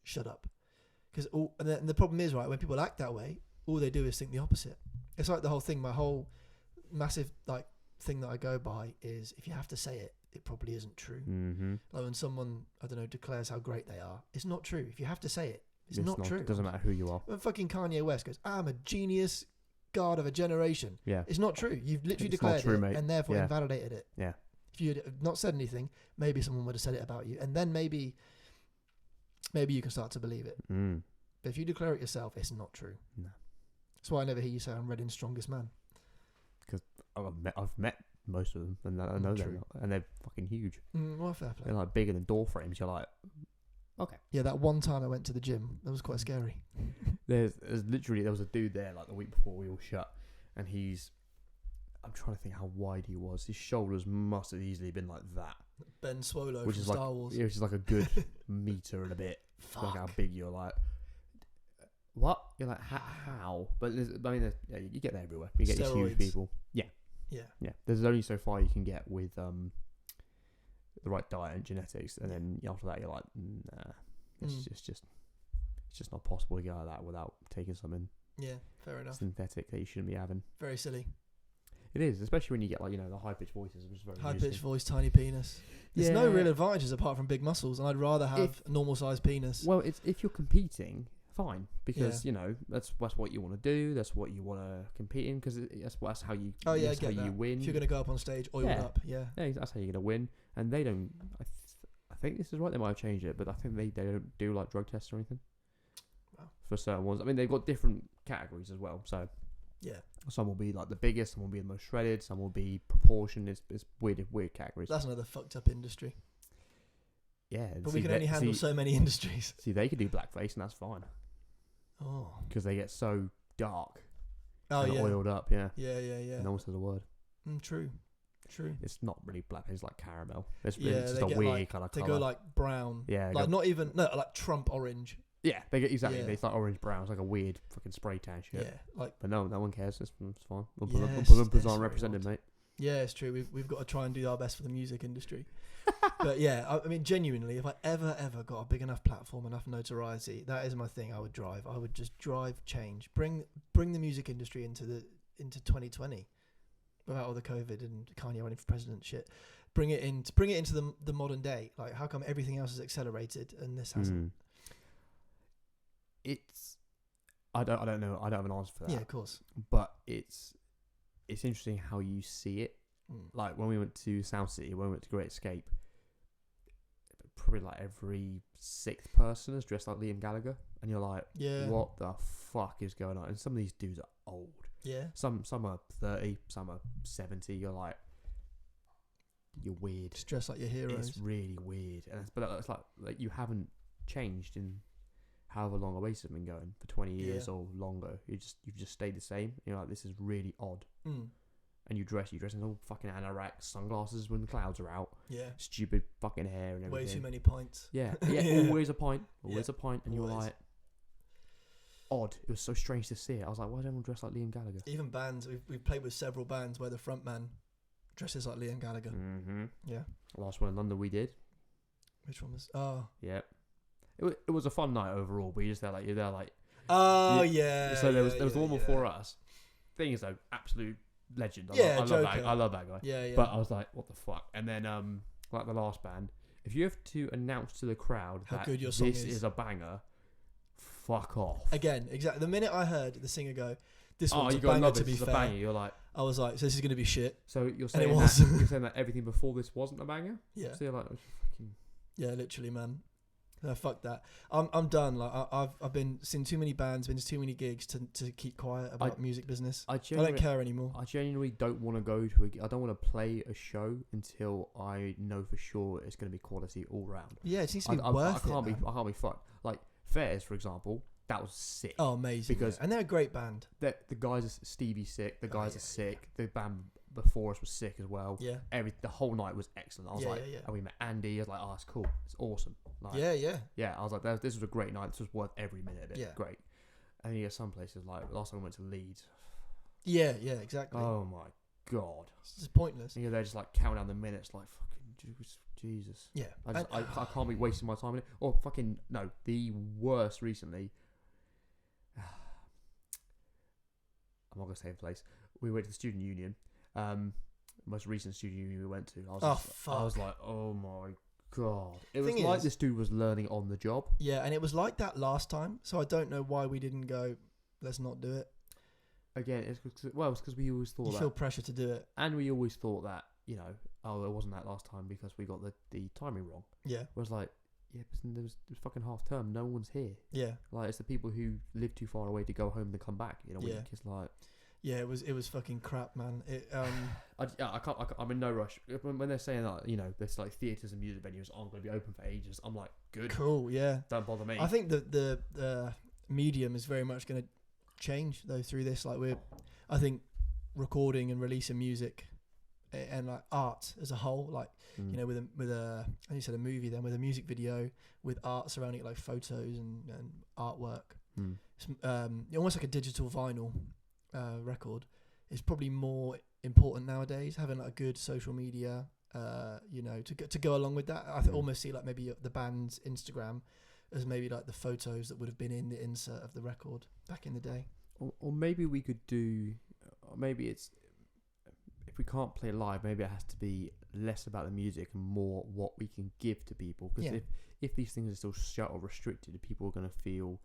[SPEAKER 1] Shut up. And the problem is, right, when people act that way, all they do is think the opposite. It's like the whole thing, my whole massive like thing that I go by is, if you have to say it, it probably isn't true.
[SPEAKER 2] Mm-hmm.
[SPEAKER 1] Like when someone, I don't know, declares how great they are, it's not true. If you have to say it, it's not true.
[SPEAKER 2] It doesn't matter who you are.
[SPEAKER 1] When fucking Kanye West goes, I'm a genius god of a generation.
[SPEAKER 2] Yeah.
[SPEAKER 1] It's not true. You've literally
[SPEAKER 2] It's not
[SPEAKER 1] declared
[SPEAKER 2] true,
[SPEAKER 1] it
[SPEAKER 2] mate.
[SPEAKER 1] and therefore
[SPEAKER 2] Yeah.
[SPEAKER 1] invalidated it.
[SPEAKER 2] Yeah.
[SPEAKER 1] If you had not said anything, maybe someone would have said it about you. And then maybe you can start to believe it.
[SPEAKER 2] Mm.
[SPEAKER 1] But if you declare it yourself, it's not true.
[SPEAKER 2] No.
[SPEAKER 1] That's why I never hear you say I'm Reading's strongest man.
[SPEAKER 2] Because I've met most of them, and I know them, and they're fucking huge.
[SPEAKER 1] Well, fair play.
[SPEAKER 2] They're like bigger than door frames. You're like, okay.
[SPEAKER 1] Yeah, that one time I went to the gym, that was quite scary.
[SPEAKER 2] There's literally, there was a dude there like the week before we all shut, and I'm trying to think how wide he was. His shoulders must have easily been like that.
[SPEAKER 1] Ben Swolo
[SPEAKER 2] Which
[SPEAKER 1] from
[SPEAKER 2] is
[SPEAKER 1] Star Wars.
[SPEAKER 2] Yeah, which is like a good meter and a bit.
[SPEAKER 1] Fuck.
[SPEAKER 2] Like how big you're like. What? You're like, how? But you get that everywhere. You get these huge
[SPEAKER 1] Steroids.
[SPEAKER 2] people. Yeah.
[SPEAKER 1] Yeah.
[SPEAKER 2] Yeah. There's only so far you can get with the right diet and genetics, and then after that you're like, nah. It's just not possible to get out of that without taking something
[SPEAKER 1] fair enough.
[SPEAKER 2] synthetic that you shouldn't be having.
[SPEAKER 1] Very silly.
[SPEAKER 2] It is, especially when you get like the high pitched voices, which is very
[SPEAKER 1] High pitched
[SPEAKER 2] interesting.
[SPEAKER 1] voice, tiny penis. There's no
[SPEAKER 2] Yeah.
[SPEAKER 1] real advantages apart from big muscles, and I'd rather have a normal sized penis.
[SPEAKER 2] Well, it's if you're competing, fine, because that's what you want to do. That's what you want to compete in, because that's how you.
[SPEAKER 1] Oh yeah, I
[SPEAKER 2] that's
[SPEAKER 1] get
[SPEAKER 2] how
[SPEAKER 1] that.
[SPEAKER 2] you win.
[SPEAKER 1] If you're gonna go up on stage, oiled
[SPEAKER 2] Yeah.
[SPEAKER 1] up, yeah.
[SPEAKER 2] Yeah, that's how you're gonna win. And they don't. I think this is right. They might have changed it, but I think they don't do like drug tests or anything.
[SPEAKER 1] Wow.
[SPEAKER 2] For certain ones. I mean, they've got different categories as well. So
[SPEAKER 1] Yeah,
[SPEAKER 2] some will be like the biggest, some will be the most shredded, some will be proportion. It's weird categories.
[SPEAKER 1] that's another fucked up industry.
[SPEAKER 2] Yeah,
[SPEAKER 1] But we can only handle so many industries.
[SPEAKER 2] See, they could do blackface, and that's fine
[SPEAKER 1] Oh.
[SPEAKER 2] because they get so dark
[SPEAKER 1] Oh
[SPEAKER 2] and
[SPEAKER 1] yeah.
[SPEAKER 2] oiled up. Yeah.
[SPEAKER 1] Yeah.
[SPEAKER 2] No one says a word.
[SPEAKER 1] True.
[SPEAKER 2] It's not really black. It's like caramel. It's
[SPEAKER 1] Yeah,
[SPEAKER 2] just
[SPEAKER 1] they
[SPEAKER 2] a
[SPEAKER 1] get,
[SPEAKER 2] weird
[SPEAKER 1] like,
[SPEAKER 2] kind of
[SPEAKER 1] They
[SPEAKER 2] color.
[SPEAKER 1] go like brown.
[SPEAKER 2] Yeah,
[SPEAKER 1] Like not even like Trump orange.
[SPEAKER 2] yeah, they get exactly.
[SPEAKER 1] Yeah.
[SPEAKER 2] It's like orange brown. It's like a weird fucking spray tan shit.
[SPEAKER 1] Yeah, like
[SPEAKER 2] But no one cares. It's fine.
[SPEAKER 1] Yes,
[SPEAKER 2] Oompa Loompas
[SPEAKER 1] that's
[SPEAKER 2] aren't
[SPEAKER 1] very
[SPEAKER 2] represented,
[SPEAKER 1] odd.
[SPEAKER 2] mate.
[SPEAKER 1] yeah, it's true. We've got to try and do our best for the music industry. But yeah, I mean, genuinely, if I ever got a big enough platform, enough notoriety, that is my thing. I would drive. I would just drive change. Bring the music industry into 2020, without all the COVID and Kanye running for president shit. Bring it into the modern day. Like, how come everything else is accelerated and this hasn't?
[SPEAKER 2] I don't know. I don't have an answer for that.
[SPEAKER 1] Yeah, of course.
[SPEAKER 2] But it's interesting how you see it. Like when we went to Sound City, when we went to Great Escape, probably like every sixth person is dressed like Liam Gallagher, and you're like,
[SPEAKER 1] Yeah.
[SPEAKER 2] what the fuck is going on? And some of these dudes are old.
[SPEAKER 1] Yeah.
[SPEAKER 2] Some are 30, some are 70. You're like, you're weird.
[SPEAKER 1] Just dress like your heroes.
[SPEAKER 2] It's really weird, and it's like you haven't changed in however long Oasis have been going for 20 years or longer. You've just stayed the same. You're like, this is really odd. And you dress in all fucking anoraks, sunglasses when the clouds are out,
[SPEAKER 1] Yeah.
[SPEAKER 2] stupid fucking hair and everything.
[SPEAKER 1] Way too many pints.
[SPEAKER 2] Yeah,
[SPEAKER 1] Yeah.
[SPEAKER 2] always a pint, a pint, and you're
[SPEAKER 1] Always.
[SPEAKER 2] like, odd. It was so strange to see it. I was like, why does everyone dress like Liam Gallagher?
[SPEAKER 1] Even bands, we've played with several bands where the front man dresses like Liam Gallagher.
[SPEAKER 2] Mm-hmm.
[SPEAKER 1] Yeah.
[SPEAKER 2] Last one in London we did.
[SPEAKER 1] Which one was? Oh.
[SPEAKER 2] Yeah. It was a fun night overall, but you're there like.
[SPEAKER 1] Oh
[SPEAKER 2] Yeah.
[SPEAKER 1] yeah.
[SPEAKER 2] So there was the one
[SPEAKER 1] yeah.
[SPEAKER 2] before us. Thing is though, absolute legend.
[SPEAKER 1] Yeah,
[SPEAKER 2] I love that.
[SPEAKER 1] Joker.
[SPEAKER 2] I love that guy.
[SPEAKER 1] Yeah.
[SPEAKER 2] But I was like, what the fuck? And then like the last band, if you have to announce to the crowd
[SPEAKER 1] How
[SPEAKER 2] that
[SPEAKER 1] good your song
[SPEAKER 2] this
[SPEAKER 1] is.
[SPEAKER 2] is a banger, fuck off.
[SPEAKER 1] Again, exactly. The minute I heard the singer go, "This
[SPEAKER 2] Oh,
[SPEAKER 1] one's
[SPEAKER 2] you
[SPEAKER 1] a
[SPEAKER 2] gotta
[SPEAKER 1] banger,"
[SPEAKER 2] love
[SPEAKER 1] to
[SPEAKER 2] it.
[SPEAKER 1] be
[SPEAKER 2] It's a
[SPEAKER 1] fair,
[SPEAKER 2] banger. You're like,
[SPEAKER 1] I was like, "So this is going to be shit."
[SPEAKER 2] so you're
[SPEAKER 1] it
[SPEAKER 2] saying
[SPEAKER 1] was.
[SPEAKER 2] that everything before this wasn't a banger?
[SPEAKER 1] Yeah.
[SPEAKER 2] So you're like, oh, fucking.
[SPEAKER 1] Yeah, literally, man. No, fuck that. I'm done. Like I've been seeing too many bands, been to too many gigs to keep quiet about music business. I don't care anymore.
[SPEAKER 2] I genuinely don't want to go to I don't want to play a show until I know for sure it's going to be quality all round.
[SPEAKER 1] Yeah, it needs to be worth it.
[SPEAKER 2] I can't be fucked. Like Fairs, for example, that was sick.
[SPEAKER 1] Oh, amazing!
[SPEAKER 2] Because
[SPEAKER 1] and they're a great band.
[SPEAKER 2] The guys are Stevie's sick. The guys
[SPEAKER 1] yeah,
[SPEAKER 2] are sick. The band before us was sick as well.
[SPEAKER 1] Yeah.
[SPEAKER 2] The whole night was excellent. I was like, and we met Andy. I was like, oh, it's cool. It's awesome. Like,
[SPEAKER 1] Yeah.
[SPEAKER 2] I was like, this was a great night. This was worth every minute of it.
[SPEAKER 1] Yeah.
[SPEAKER 2] Great. And then you get some places like last time I went to Leeds.
[SPEAKER 1] Yeah, exactly.
[SPEAKER 2] Oh my god.
[SPEAKER 1] It's just pointless.
[SPEAKER 2] And you're there just like counting down the minutes, like fucking Jesus.
[SPEAKER 1] Yeah.
[SPEAKER 2] I can't be wasting my time in it. Or fucking no, the worst recently. I'm not gonna say the place. We went to the student union. most recent studio we went to.
[SPEAKER 1] Fuck.
[SPEAKER 2] I was like, oh my god! It was
[SPEAKER 1] Thing
[SPEAKER 2] like
[SPEAKER 1] is-
[SPEAKER 2] this dude was learning on the job.
[SPEAKER 1] Yeah, and it was like that last time. So I don't know why we didn't go. Let's not do it.
[SPEAKER 2] Again, it's because we always thought
[SPEAKER 1] You
[SPEAKER 2] that,
[SPEAKER 1] feel pressure to do it.
[SPEAKER 2] and we always thought that it wasn't that last time because we got the timing wrong.
[SPEAKER 1] Yeah.
[SPEAKER 2] Whereas like, yeah, but there was fucking half term. No one's here.
[SPEAKER 1] Yeah.
[SPEAKER 2] Like it's the people who live too far away to go home and come back. You know,
[SPEAKER 1] Yeah.
[SPEAKER 2] it's like.
[SPEAKER 1] Yeah, it was fucking crap, man.
[SPEAKER 2] I can't. I'm in no rush. When they're saying that, there's like theatres and music venues aren't going to be open for ages. I'm like, good.
[SPEAKER 1] Cool, yeah.
[SPEAKER 2] Don't bother me.
[SPEAKER 1] I think the medium is very much going to change though through this. Like I think recording and releasing music and like art as a whole, like with a and you said a movie, then with a music video with art surrounding it, like photos and artwork. It's, almost like a digital vinyl record is probably more important nowadays. Having like a good social media, to go along with that. I almost see like maybe the band's Instagram as maybe like the photos that would have been in the insert of the record back in the day.
[SPEAKER 2] Or maybe we could do. Maybe it's if we can't play live, maybe it has to be less about the music and more what we can give to people. Because if these things are still shut or restricted, people are going to feel.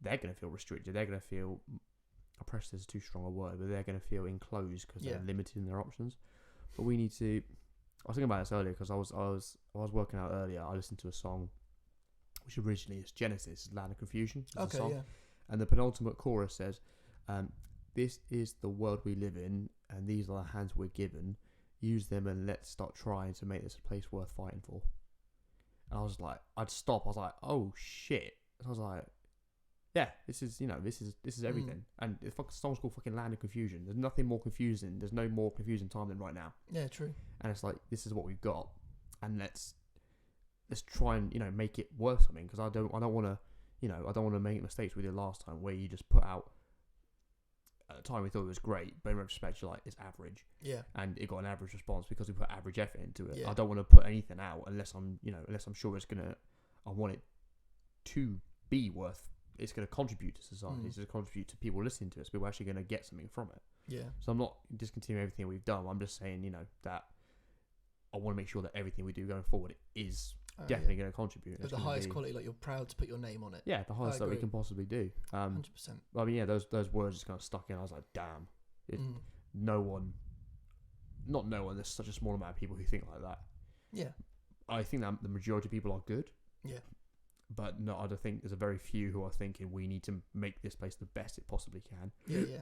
[SPEAKER 2] They're going to feel restricted. They're going to feel. Oppressed is too strong a word, but they're going to feel enclosed because they're limited in their options. But we need to. I was thinking about this earlier because I was working out earlier. I listened to a song, which originally is Genesis, Land of Confusion.
[SPEAKER 1] Okay,
[SPEAKER 2] song.
[SPEAKER 1] yeah.
[SPEAKER 2] And the penultimate chorus says, "This is the world we live in, and these are the hands we're given. Use them and let's start trying to make this a place worth fighting for." And I was like, I'd stop. I was like, oh shit. And I was like. Yeah, this is everything, and the song's called fucking Land of Confusion. There's nothing more confusing. There's no more confusing time than right now.
[SPEAKER 1] Yeah, true.
[SPEAKER 2] And it's like this is what we've got, and let's try and make it worth something. Because I don't want to make mistakes we did last time where you just put out. At the time we thought it was great, but in retrospect you're like it's average.
[SPEAKER 1] Yeah.
[SPEAKER 2] And it got an average response because we put average effort into it.
[SPEAKER 1] Yeah.
[SPEAKER 2] I don't want to put anything out unless I'm sure it's gonna. I want it to be worth. It's going to contribute to society. It's going to contribute to people listening to us. People are actually going to get something from it.
[SPEAKER 1] Yeah.
[SPEAKER 2] So I'm not discontinuing everything we've done. I'm just saying, that I want to make sure that everything we do going forward is definitely going to contribute.
[SPEAKER 1] At the highest quality, like you're proud to put your name on it.
[SPEAKER 2] Yeah, the highest that we can possibly do.
[SPEAKER 1] 100%.
[SPEAKER 2] I mean, yeah, those words just kind of stuck in. I was like, damn. There's such a small amount of people who think like that.
[SPEAKER 1] Yeah.
[SPEAKER 2] I think that the majority of people are good.
[SPEAKER 1] Yeah.
[SPEAKER 2] But no, I don't think there's a very few who are thinking we need to make this place the best it possibly can.
[SPEAKER 1] Yeah, yeah.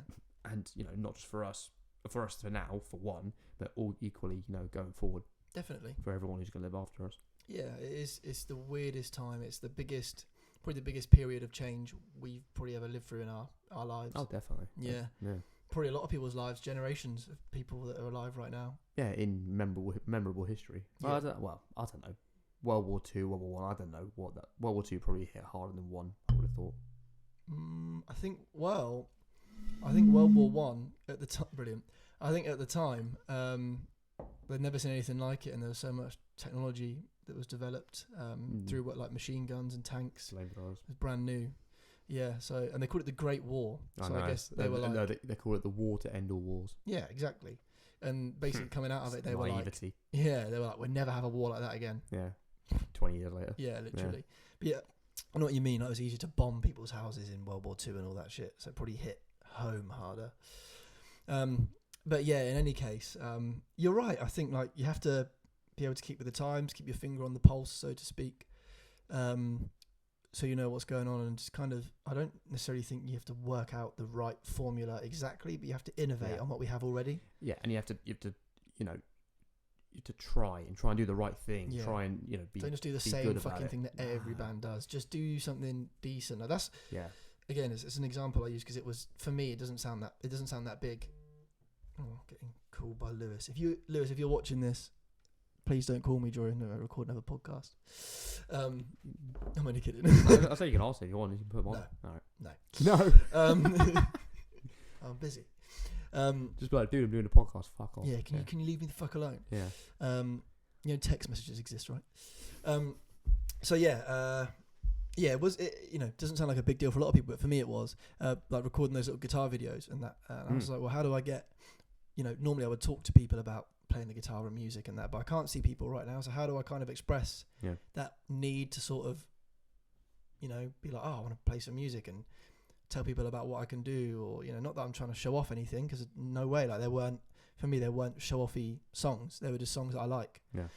[SPEAKER 2] And not just for us for now, for one, but all equally, going forward.
[SPEAKER 1] Definitely.
[SPEAKER 2] For everyone who's going to live after us.
[SPEAKER 1] Yeah, it is. It's the weirdest time. It's probably the biggest period of change we've probably ever lived through in our lives.
[SPEAKER 2] Oh, definitely.
[SPEAKER 1] Yeah.
[SPEAKER 2] Yeah.
[SPEAKER 1] Probably a lot of people's lives, generations of people that are alive right now.
[SPEAKER 2] Yeah, in memorable history.
[SPEAKER 1] Yeah.
[SPEAKER 2] I don't know. World War II, World War One. I don't know what that. World War II probably hit harder than one. I would have thought.
[SPEAKER 1] I think World War One at the time. Brilliant. I think at the time, they'd never seen anything like it, and there was so much technology that was developed through like machine guns and tanks. It was brand new. Yeah. So and they called it the Great War. So I guess they were like,
[SPEAKER 2] no, they call it the war to end all wars.
[SPEAKER 1] Yeah, exactly. And basically coming out of it, they were
[SPEAKER 2] naivety.
[SPEAKER 1] like, we'll never have a war like that again.
[SPEAKER 2] Yeah. 20 years later.
[SPEAKER 1] Yeah, literally. Yeah. But yeah, I know what you mean. It was easier to bomb people's houses in World War II and all that shit. So it probably hit home harder. But yeah, in any case, you're right. I think like you have to be able to keep with the times, keep your finger on the pulse, so to speak. So you know what's going on, and just kind of, I don't necessarily think you have to work out the right formula exactly, but you have to innovate on what we have already. Yeah,
[SPEAKER 2] and you have to try and do the right thing. Yeah. Try and
[SPEAKER 1] don't just do the same fucking thing that every band does. Just do something decent. Now that's again, it's an example I use because it was for me. It doesn't sound that big. Oh, getting called by Lewis. If you're watching this, please don't call me during I record another podcast. I'm only kidding.
[SPEAKER 2] I'll say you can answer if you want. You can put them on.
[SPEAKER 1] No.
[SPEAKER 2] All right.
[SPEAKER 1] No. I'm busy.
[SPEAKER 2] Just be like, dude, I'm doing a podcast. Fuck off.
[SPEAKER 1] Yeah. Can you leave me the fuck alone?
[SPEAKER 2] Yeah.
[SPEAKER 1] Text messages exist, right? So yeah. It was. It doesn't sound like a big deal for a lot of people, but for me it was. Like recording those little guitar videos and that. And I was like, well, how do I get? Normally I would talk to people about playing the guitar and music and that, but I can't see people right now. So how do I kind of express that need to sort of, you know, be like, oh, I want to play some music and tell people about what I can do, or, you know, not that I'm trying to show off anything, because no way, like there weren't show-offy songs. They were just songs that I like.
[SPEAKER 2] Yeah.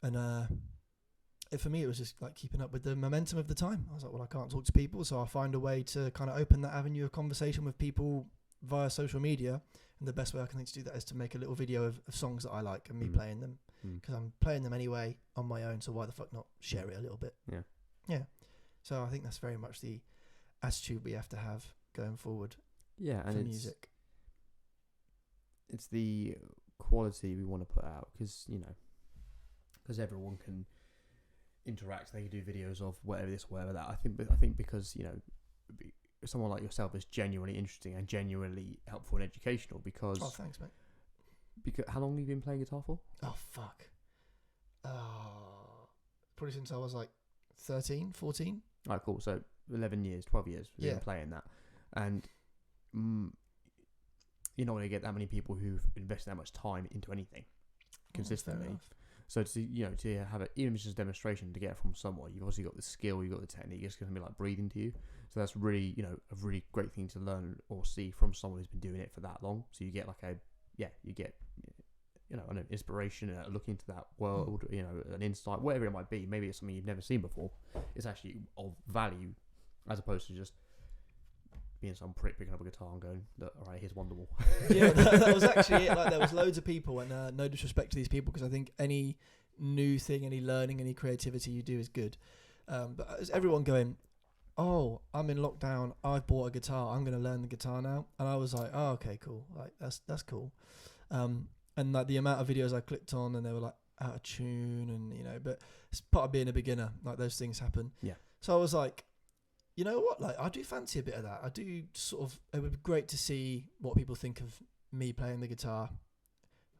[SPEAKER 1] And for me, it was just like keeping up with the momentum of the time. I was like, well, I can't talk to people, so I'll find a way to kind of open that avenue of conversation with people via social media. And the best way I can think to do that is to make a little video of songs that I like and me playing them, because I'm playing them anyway on my own, so why the fuck not share it a little bit? Yeah. So I think that's very much the attitude we have to have going forward.
[SPEAKER 2] Yeah, and
[SPEAKER 1] for music.
[SPEAKER 2] It's the quality we want to put out, because, you know, because everyone can interact, they can do videos of whatever this, whatever that. I think because, you know, someone like yourself is genuinely interesting and genuinely helpful and educational. Because
[SPEAKER 1] thanks, mate.
[SPEAKER 2] Because how long have you been playing guitar for?
[SPEAKER 1] Oh fuck. Probably since I was like 13, 14.
[SPEAKER 2] Alright, cool. So 11 years, 12 years we've been playing that, and you're not going to get that many people who've invested that much time into anything consistently. So to have it, even if it's just a demonstration, to get it from someone, you've obviously got the skill, you've got the technique. It's going to be like breathing to you. So that's really, you know, a really great thing to learn or see from someone who's been doing it for that long. So you get an inspiration, a look into that world, you know, an insight, whatever it might be. Maybe it's something you've never seen before. It's actually of value, as opposed to just being some prick picking up a guitar and going, all right, here's Wonderwall.
[SPEAKER 1] Yeah, that was actually it. Like, there was loads of people, and no disrespect to these people, because I think any new thing, any learning, any creativity you do is good. But as everyone going, oh, I'm in lockdown, I've bought a guitar, I'm going to learn the guitar now. And I was like, oh, okay, cool. Like, that's cool. And like the amount of videos I clicked on, and they were like out of tune, and, you know, but it's part of being a beginner. Like, those things happen.
[SPEAKER 2] Yeah.
[SPEAKER 1] So I was like, you know what? Like, I do fancy a bit of that. I do sort of. It would be great to see what people think of me playing the guitar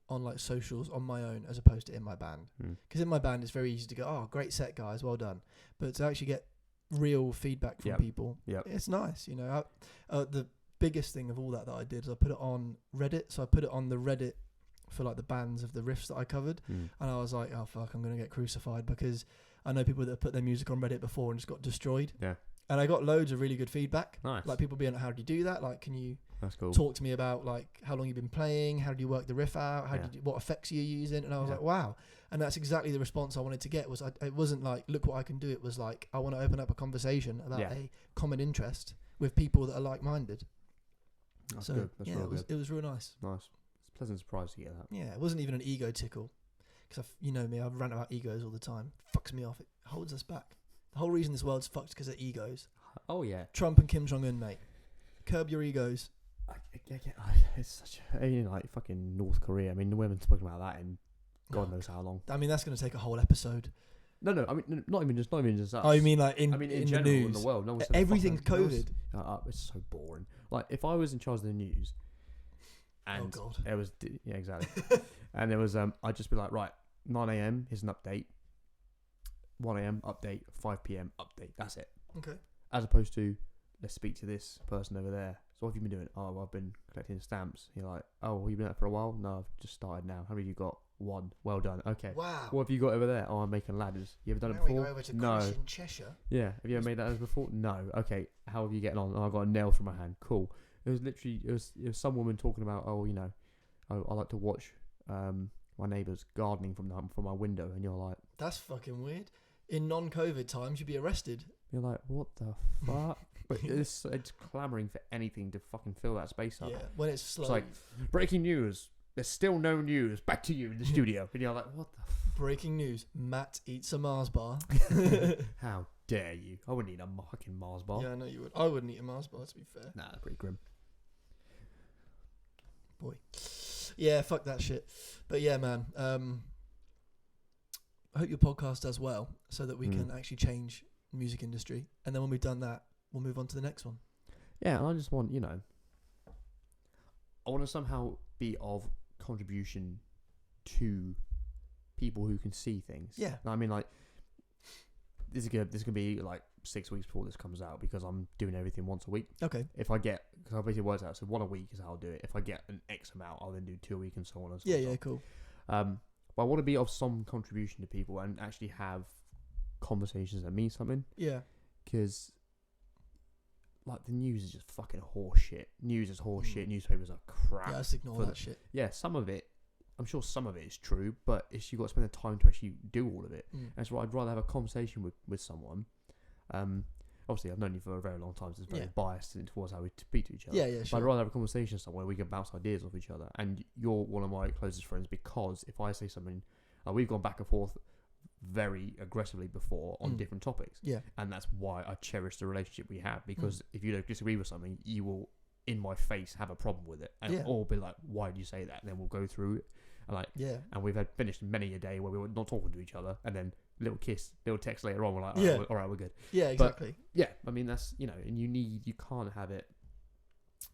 [SPEAKER 1] on like socials on my own, as opposed to in my band. Because in my band, it's very easy to go, oh, great set, guys, well done. But to actually get real feedback from people, it's nice. You know, the biggest thing of all that I did is I put it on Reddit. So I put it on the Reddit for like the bands of the riffs that I covered, and I was like, oh fuck, I'm gonna get crucified, because I know people that have put their music on Reddit before and just got destroyed. Yeah. And I got loads of really good feedback.
[SPEAKER 2] Nice.
[SPEAKER 1] Like people being like, how do you do that? Like, can you
[SPEAKER 2] That's cool.
[SPEAKER 1] talk to me about like how long you've been playing? How do you work the riff out? What effects are you using? And I was like, wow. And that's exactly the response I wanted to get. It wasn't like, look what I can do. It was like, I want to open up a conversation about a common interest with people that are like-minded.
[SPEAKER 2] That's good. That's real good.
[SPEAKER 1] It was real nice.
[SPEAKER 2] Nice. It's a pleasant surprise to get that.
[SPEAKER 1] Yeah, it wasn't even an ego tickle. Because you know me, I rant about egos all the time. Fucks me off. It holds us back. The whole reason this world's fucked is because of egos.
[SPEAKER 2] Oh yeah.
[SPEAKER 1] Trump and Kim Jong Un, mate. Curb your egos.
[SPEAKER 2] It's such like fucking North Korea. I mean, the women's spoken about that in God knows how long.
[SPEAKER 1] I mean, that's going to take a whole episode.
[SPEAKER 2] No. I mean, not even just us.
[SPEAKER 1] Oh, you mean like in
[SPEAKER 2] general,
[SPEAKER 1] the news,
[SPEAKER 2] in the world? No,
[SPEAKER 1] everything's COVID.
[SPEAKER 2] It's so boring. Like, if I was in charge of the news, and it was exactly, and there was I'd just be like, right, 9 a.m. here's an update. 1 a.m. update. 5 p.m. update. That's it. Okay. As opposed to, let's speak to this person over there. So what have you been doing? Oh, I've been collecting stamps. You're like, oh, well, you've been at it for a while? No, I've just started now. How many have you got? 1. Well done. Okay.
[SPEAKER 1] Wow.
[SPEAKER 2] What have you got over there? Oh, I'm making ladders. You ever done it
[SPEAKER 1] before?
[SPEAKER 2] We
[SPEAKER 1] go over to Chris in Cheshire.
[SPEAKER 2] Yeah. Have you ever made ladders before? No. Okay. How have you getting on? Oh, I got a nail through my hand. Cool. It was literally, it was some woman talking about, oh, you know, I like to watch my neighbours gardening from my window, and you're like,
[SPEAKER 1] that's fucking weird. In non-COVID times, you'd be arrested.
[SPEAKER 2] You're like, what the fuck? But it's clamouring for anything to fucking fill that space up.
[SPEAKER 1] Yeah, when it's slow.
[SPEAKER 2] It's like, breaking news. There's still no news. Back to you in the studio. And you're like, what the
[SPEAKER 1] breaking news. Matt eats a Mars bar.
[SPEAKER 2] How dare you? I wouldn't eat a fucking Mars bar.
[SPEAKER 1] Yeah, I know you would. I wouldn't eat a Mars bar, to be fair.
[SPEAKER 2] Nah, that's pretty grim.
[SPEAKER 1] Boy. Yeah, fuck that shit. But yeah, man. I hope your podcast does well, so that we can actually change the music industry. And then when we've done that, we'll move on to the next one.
[SPEAKER 2] Yeah, and I just want, I want to somehow be of contribution to people who can see things.
[SPEAKER 1] Yeah.
[SPEAKER 2] I mean, like, this is gonna be like 6 weeks before this comes out because I'm doing everything once a week.
[SPEAKER 1] Okay.
[SPEAKER 2] If I get, because I basically worked out, so 1 a week is how I'll do it. If I get an X amount, I'll then do 2 a week and so on and so on.
[SPEAKER 1] Yeah, cool.
[SPEAKER 2] But I want to be of some contribution to people and actually have conversations that mean something.
[SPEAKER 1] Yeah.
[SPEAKER 2] Because, like, the news is just fucking horse shit. News is horse shit. Newspapers are crap.
[SPEAKER 1] Yeah, just ignore that shit.
[SPEAKER 2] Yeah, some of it, I'm sure some of it is true, but it's you've got to spend the time to actually do all of it. And so I'd rather have a conversation with someone. Obviously, I've known you for a very long time, so it's very biased towards how we speak to each other.
[SPEAKER 1] Yeah, sure.
[SPEAKER 2] But I'd rather have a conversation somewhere where we can bounce ideas off each other. And you're one of my closest friends because if I say something, we've gone back and forth very aggressively before on different topics.
[SPEAKER 1] Yeah.
[SPEAKER 2] And that's why I cherish the relationship we have, because if you don't disagree with something, you will, in my face, have a problem with it. And or be like, why did you say that? And then we'll go through it. And and we've had finished many a day where we were not talking to each other, and then little kiss, little text later on, we're like, all right, we're good.
[SPEAKER 1] Yeah, exactly.
[SPEAKER 2] But, I mean, that's, and you can't have it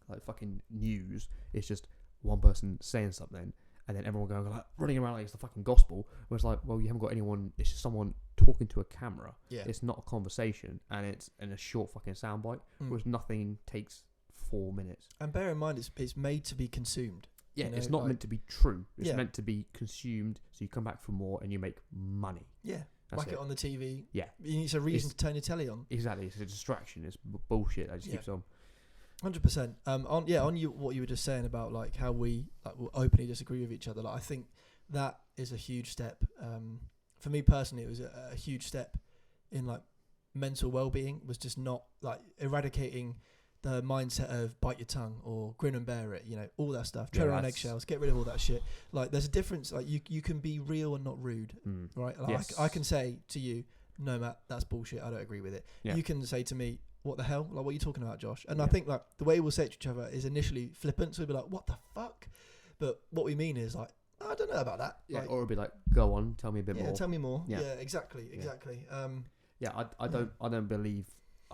[SPEAKER 2] like fucking news. It's just one person saying something and then everyone going like running around like it's the fucking gospel, where it's like, well, you haven't got anyone, it's just someone talking to a camera. It's not a conversation, and it's in a short fucking soundbite, whereas nothing takes 4 minutes. And
[SPEAKER 1] bear in mind, it's made to be consumed.
[SPEAKER 2] Yeah, it's not meant to be true. It's meant to be consumed, so you come back for more and you make money.
[SPEAKER 1] Yeah. Whack it on the TV.
[SPEAKER 2] Yeah.
[SPEAKER 1] It's a reason to turn your telly on.
[SPEAKER 2] Exactly. It's a distraction. It's bullshit that just keeps on.
[SPEAKER 1] 100%. On what you were just saying about like how we will openly disagree with each other. Like, I think that is a huge step. For me personally, it was a huge step in like mental well-being. Was just not like eradicating the mindset of bite your tongue or grin and bear it, all that stuff. Tread on eggshells, get rid of all that shit. Like, there's a difference. Like, you can be real and not rude, right? Like, I can say to you, no, Matt, that's bullshit. I don't agree with it. Yeah. You can say to me, what the hell? Like, what are you talking about, Josh? And I think like the way we'll say it to each other is initially flippant. So we'll be like, what the fuck? But what we mean is like, I don't know about that.
[SPEAKER 2] Yeah,
[SPEAKER 1] like,
[SPEAKER 2] or it'll be like, go on, tell me a bit more.
[SPEAKER 1] Yeah, tell me more. Yeah, exactly.
[SPEAKER 2] I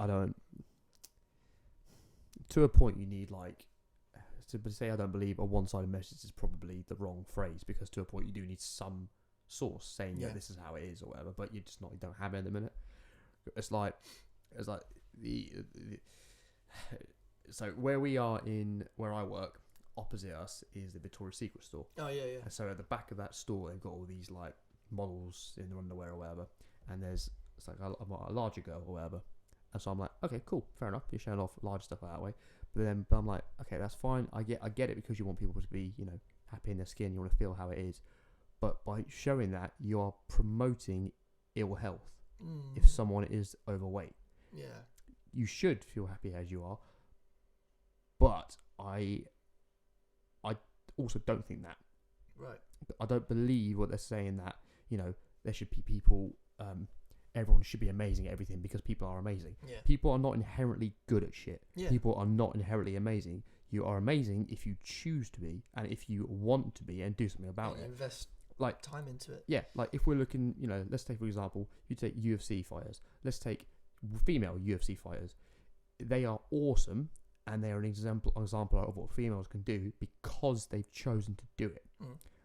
[SPEAKER 2] don't. To a point, you need like to say I don't believe a one-sided message is probably the wrong phrase, because to a point you do need some source saying this is how it is or whatever, but you don't have it at the minute. It's like the so where I work, opposite us is the Victoria's Secret store.
[SPEAKER 1] Oh yeah.
[SPEAKER 2] And so at the back of that store they've got all these like models in their underwear or whatever, and it's like a larger girl or whatever. And so I'm like, okay, cool, fair enough. You're showing off large stuff that way, but I'm like, okay, that's fine. I get it, because you want people to be, happy in their skin. You want to feel how it is, but by showing that, you are promoting ill health. If someone is overweight, you should feel happy as you are. But I also don't think that.
[SPEAKER 1] Right.
[SPEAKER 2] I don't believe what they're saying, that there should be people. Everyone should be amazing at everything because people are amazing. Yeah. People are not inherently good at shit. Yeah. People are not inherently amazing. You are amazing if you choose to be, and if you want to be, and do something about it.
[SPEAKER 1] Invest time into it.
[SPEAKER 2] Yeah, like if we're looking, let's take, for example, you take UFC fighters. Let's take female UFC fighters. They are awesome, and they are an example of what females can do because they've chosen to do it.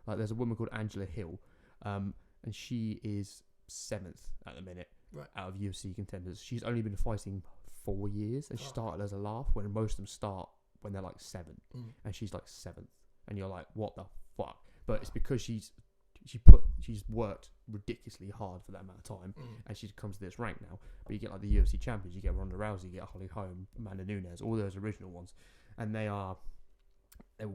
[SPEAKER 2] Like, there's a woman called Angela Hill, and she is 7th at the minute out of UFC contenders. She's only been fighting 4 years, and she started as a laugh, when most of them start when they're like 7, and she's like 7th, and you're like, what the fuck? But it's because she's worked ridiculously hard for that amount of time, and she comes to this rank now. But you get like the UFC champions, you get Ronda Rousey, you get Holly Holm, Amanda Nunes, all those original ones, and they will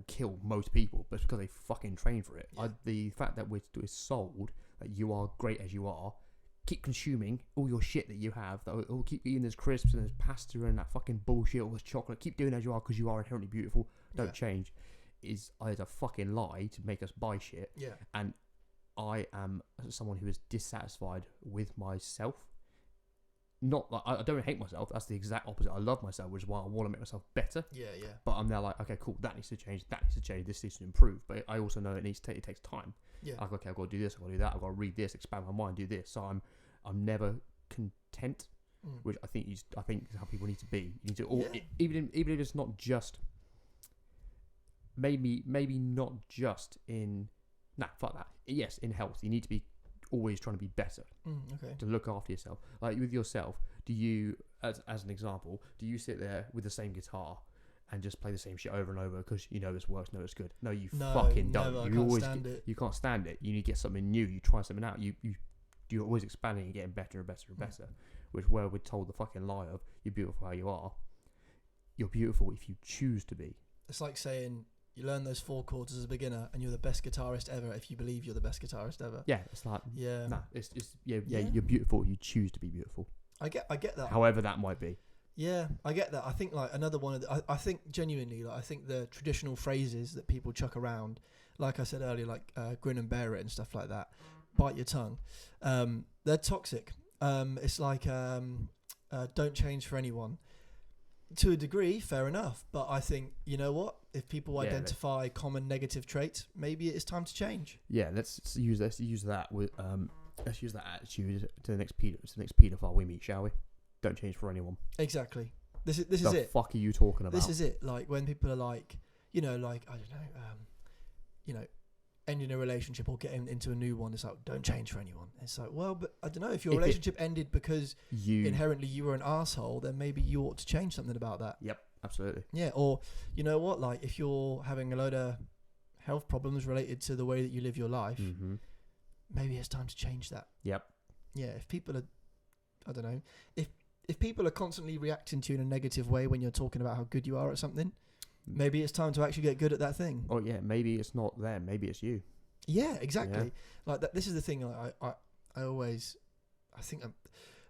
[SPEAKER 2] kill most people, but it's because they fucking train for it. The fact that we're sold that you are great as you are, keep consuming all your shit that you have, that will keep eating this crisps and this pasta and that fucking bullshit, all this chocolate, keep doing as you are because you are inherently beautiful, don't change, is a fucking lie to make us buy shit. Yeah. And I am someone who is dissatisfied with myself. Not like I don't hate myself, that's the exact opposite. I love myself, which is why I want to make myself better. Yeah. But I'm now like, okay, cool, that needs to change, this needs to improve. But I also know it takes time. Yeah. Like, okay, I've got to do this, I've got to do that, I've got to read this, expand my mind, do this. So I'm never content, which I think is how people need to be. You need to even if it's not just maybe not just in fuck that. Yes, in health, you need to be always trying to be better. Okay. To look after yourself. Like with yourself, do you, as an example, do you sit there with the same guitar and just play the same shit over and over because you know this works, know it's good? No, you fucking don't.
[SPEAKER 1] Never,
[SPEAKER 2] You can't stand it. You need to get something new. You try something out. You're always expanding and getting better and better and better. Which where we're told the fucking lie of you're beautiful how you are. You're beautiful if you choose to be.
[SPEAKER 1] It's like saying you learn those 4 chords as a beginner and you're the best guitarist ever if you believe you're the best guitarist ever.
[SPEAKER 2] Yeah, it's like it's you're beautiful. You choose to be beautiful.
[SPEAKER 1] I get that.
[SPEAKER 2] However that might be.
[SPEAKER 1] Yeah, I get that. I think like another one of the, I think genuinely, like I think the traditional phrases that people chuck around, like I said earlier, like grin and bear it and stuff like that, bite your tongue, they're toxic. It's like don't change for anyone. To a degree, fair enough, but I think, you know what? If people identify common negative traits, maybe it is time to change.
[SPEAKER 2] Yeah, let's use that with let's use that attitude to the next paedophile we meet, shall we? Don't change for anyone.
[SPEAKER 1] Exactly. This is it.
[SPEAKER 2] The fuck are you talking about?
[SPEAKER 1] This is it. Like when people are like, you know, like I don't know, you know, ending a relationship or getting into a new one. It's like, don't change for anyone. It's like, well, but I don't know, if your relationship ended because inherently you were an asshole, then maybe you ought to change something about that.
[SPEAKER 2] Yep, absolutely.
[SPEAKER 1] Yeah, or you know what? Like if you're having a load of health problems related to the way that you live your life, maybe it's time to change that.
[SPEAKER 2] Yep.
[SPEAKER 1] Yeah, if people are, I don't know, if people are constantly reacting to you in a negative way when you're talking about how good you are at something, maybe it's time to actually get good at that thing.
[SPEAKER 2] Oh yeah, maybe it's not them, maybe it's you.
[SPEAKER 1] Yeah, exactly. Yeah. Like that. This is the thing. Like, I think I'm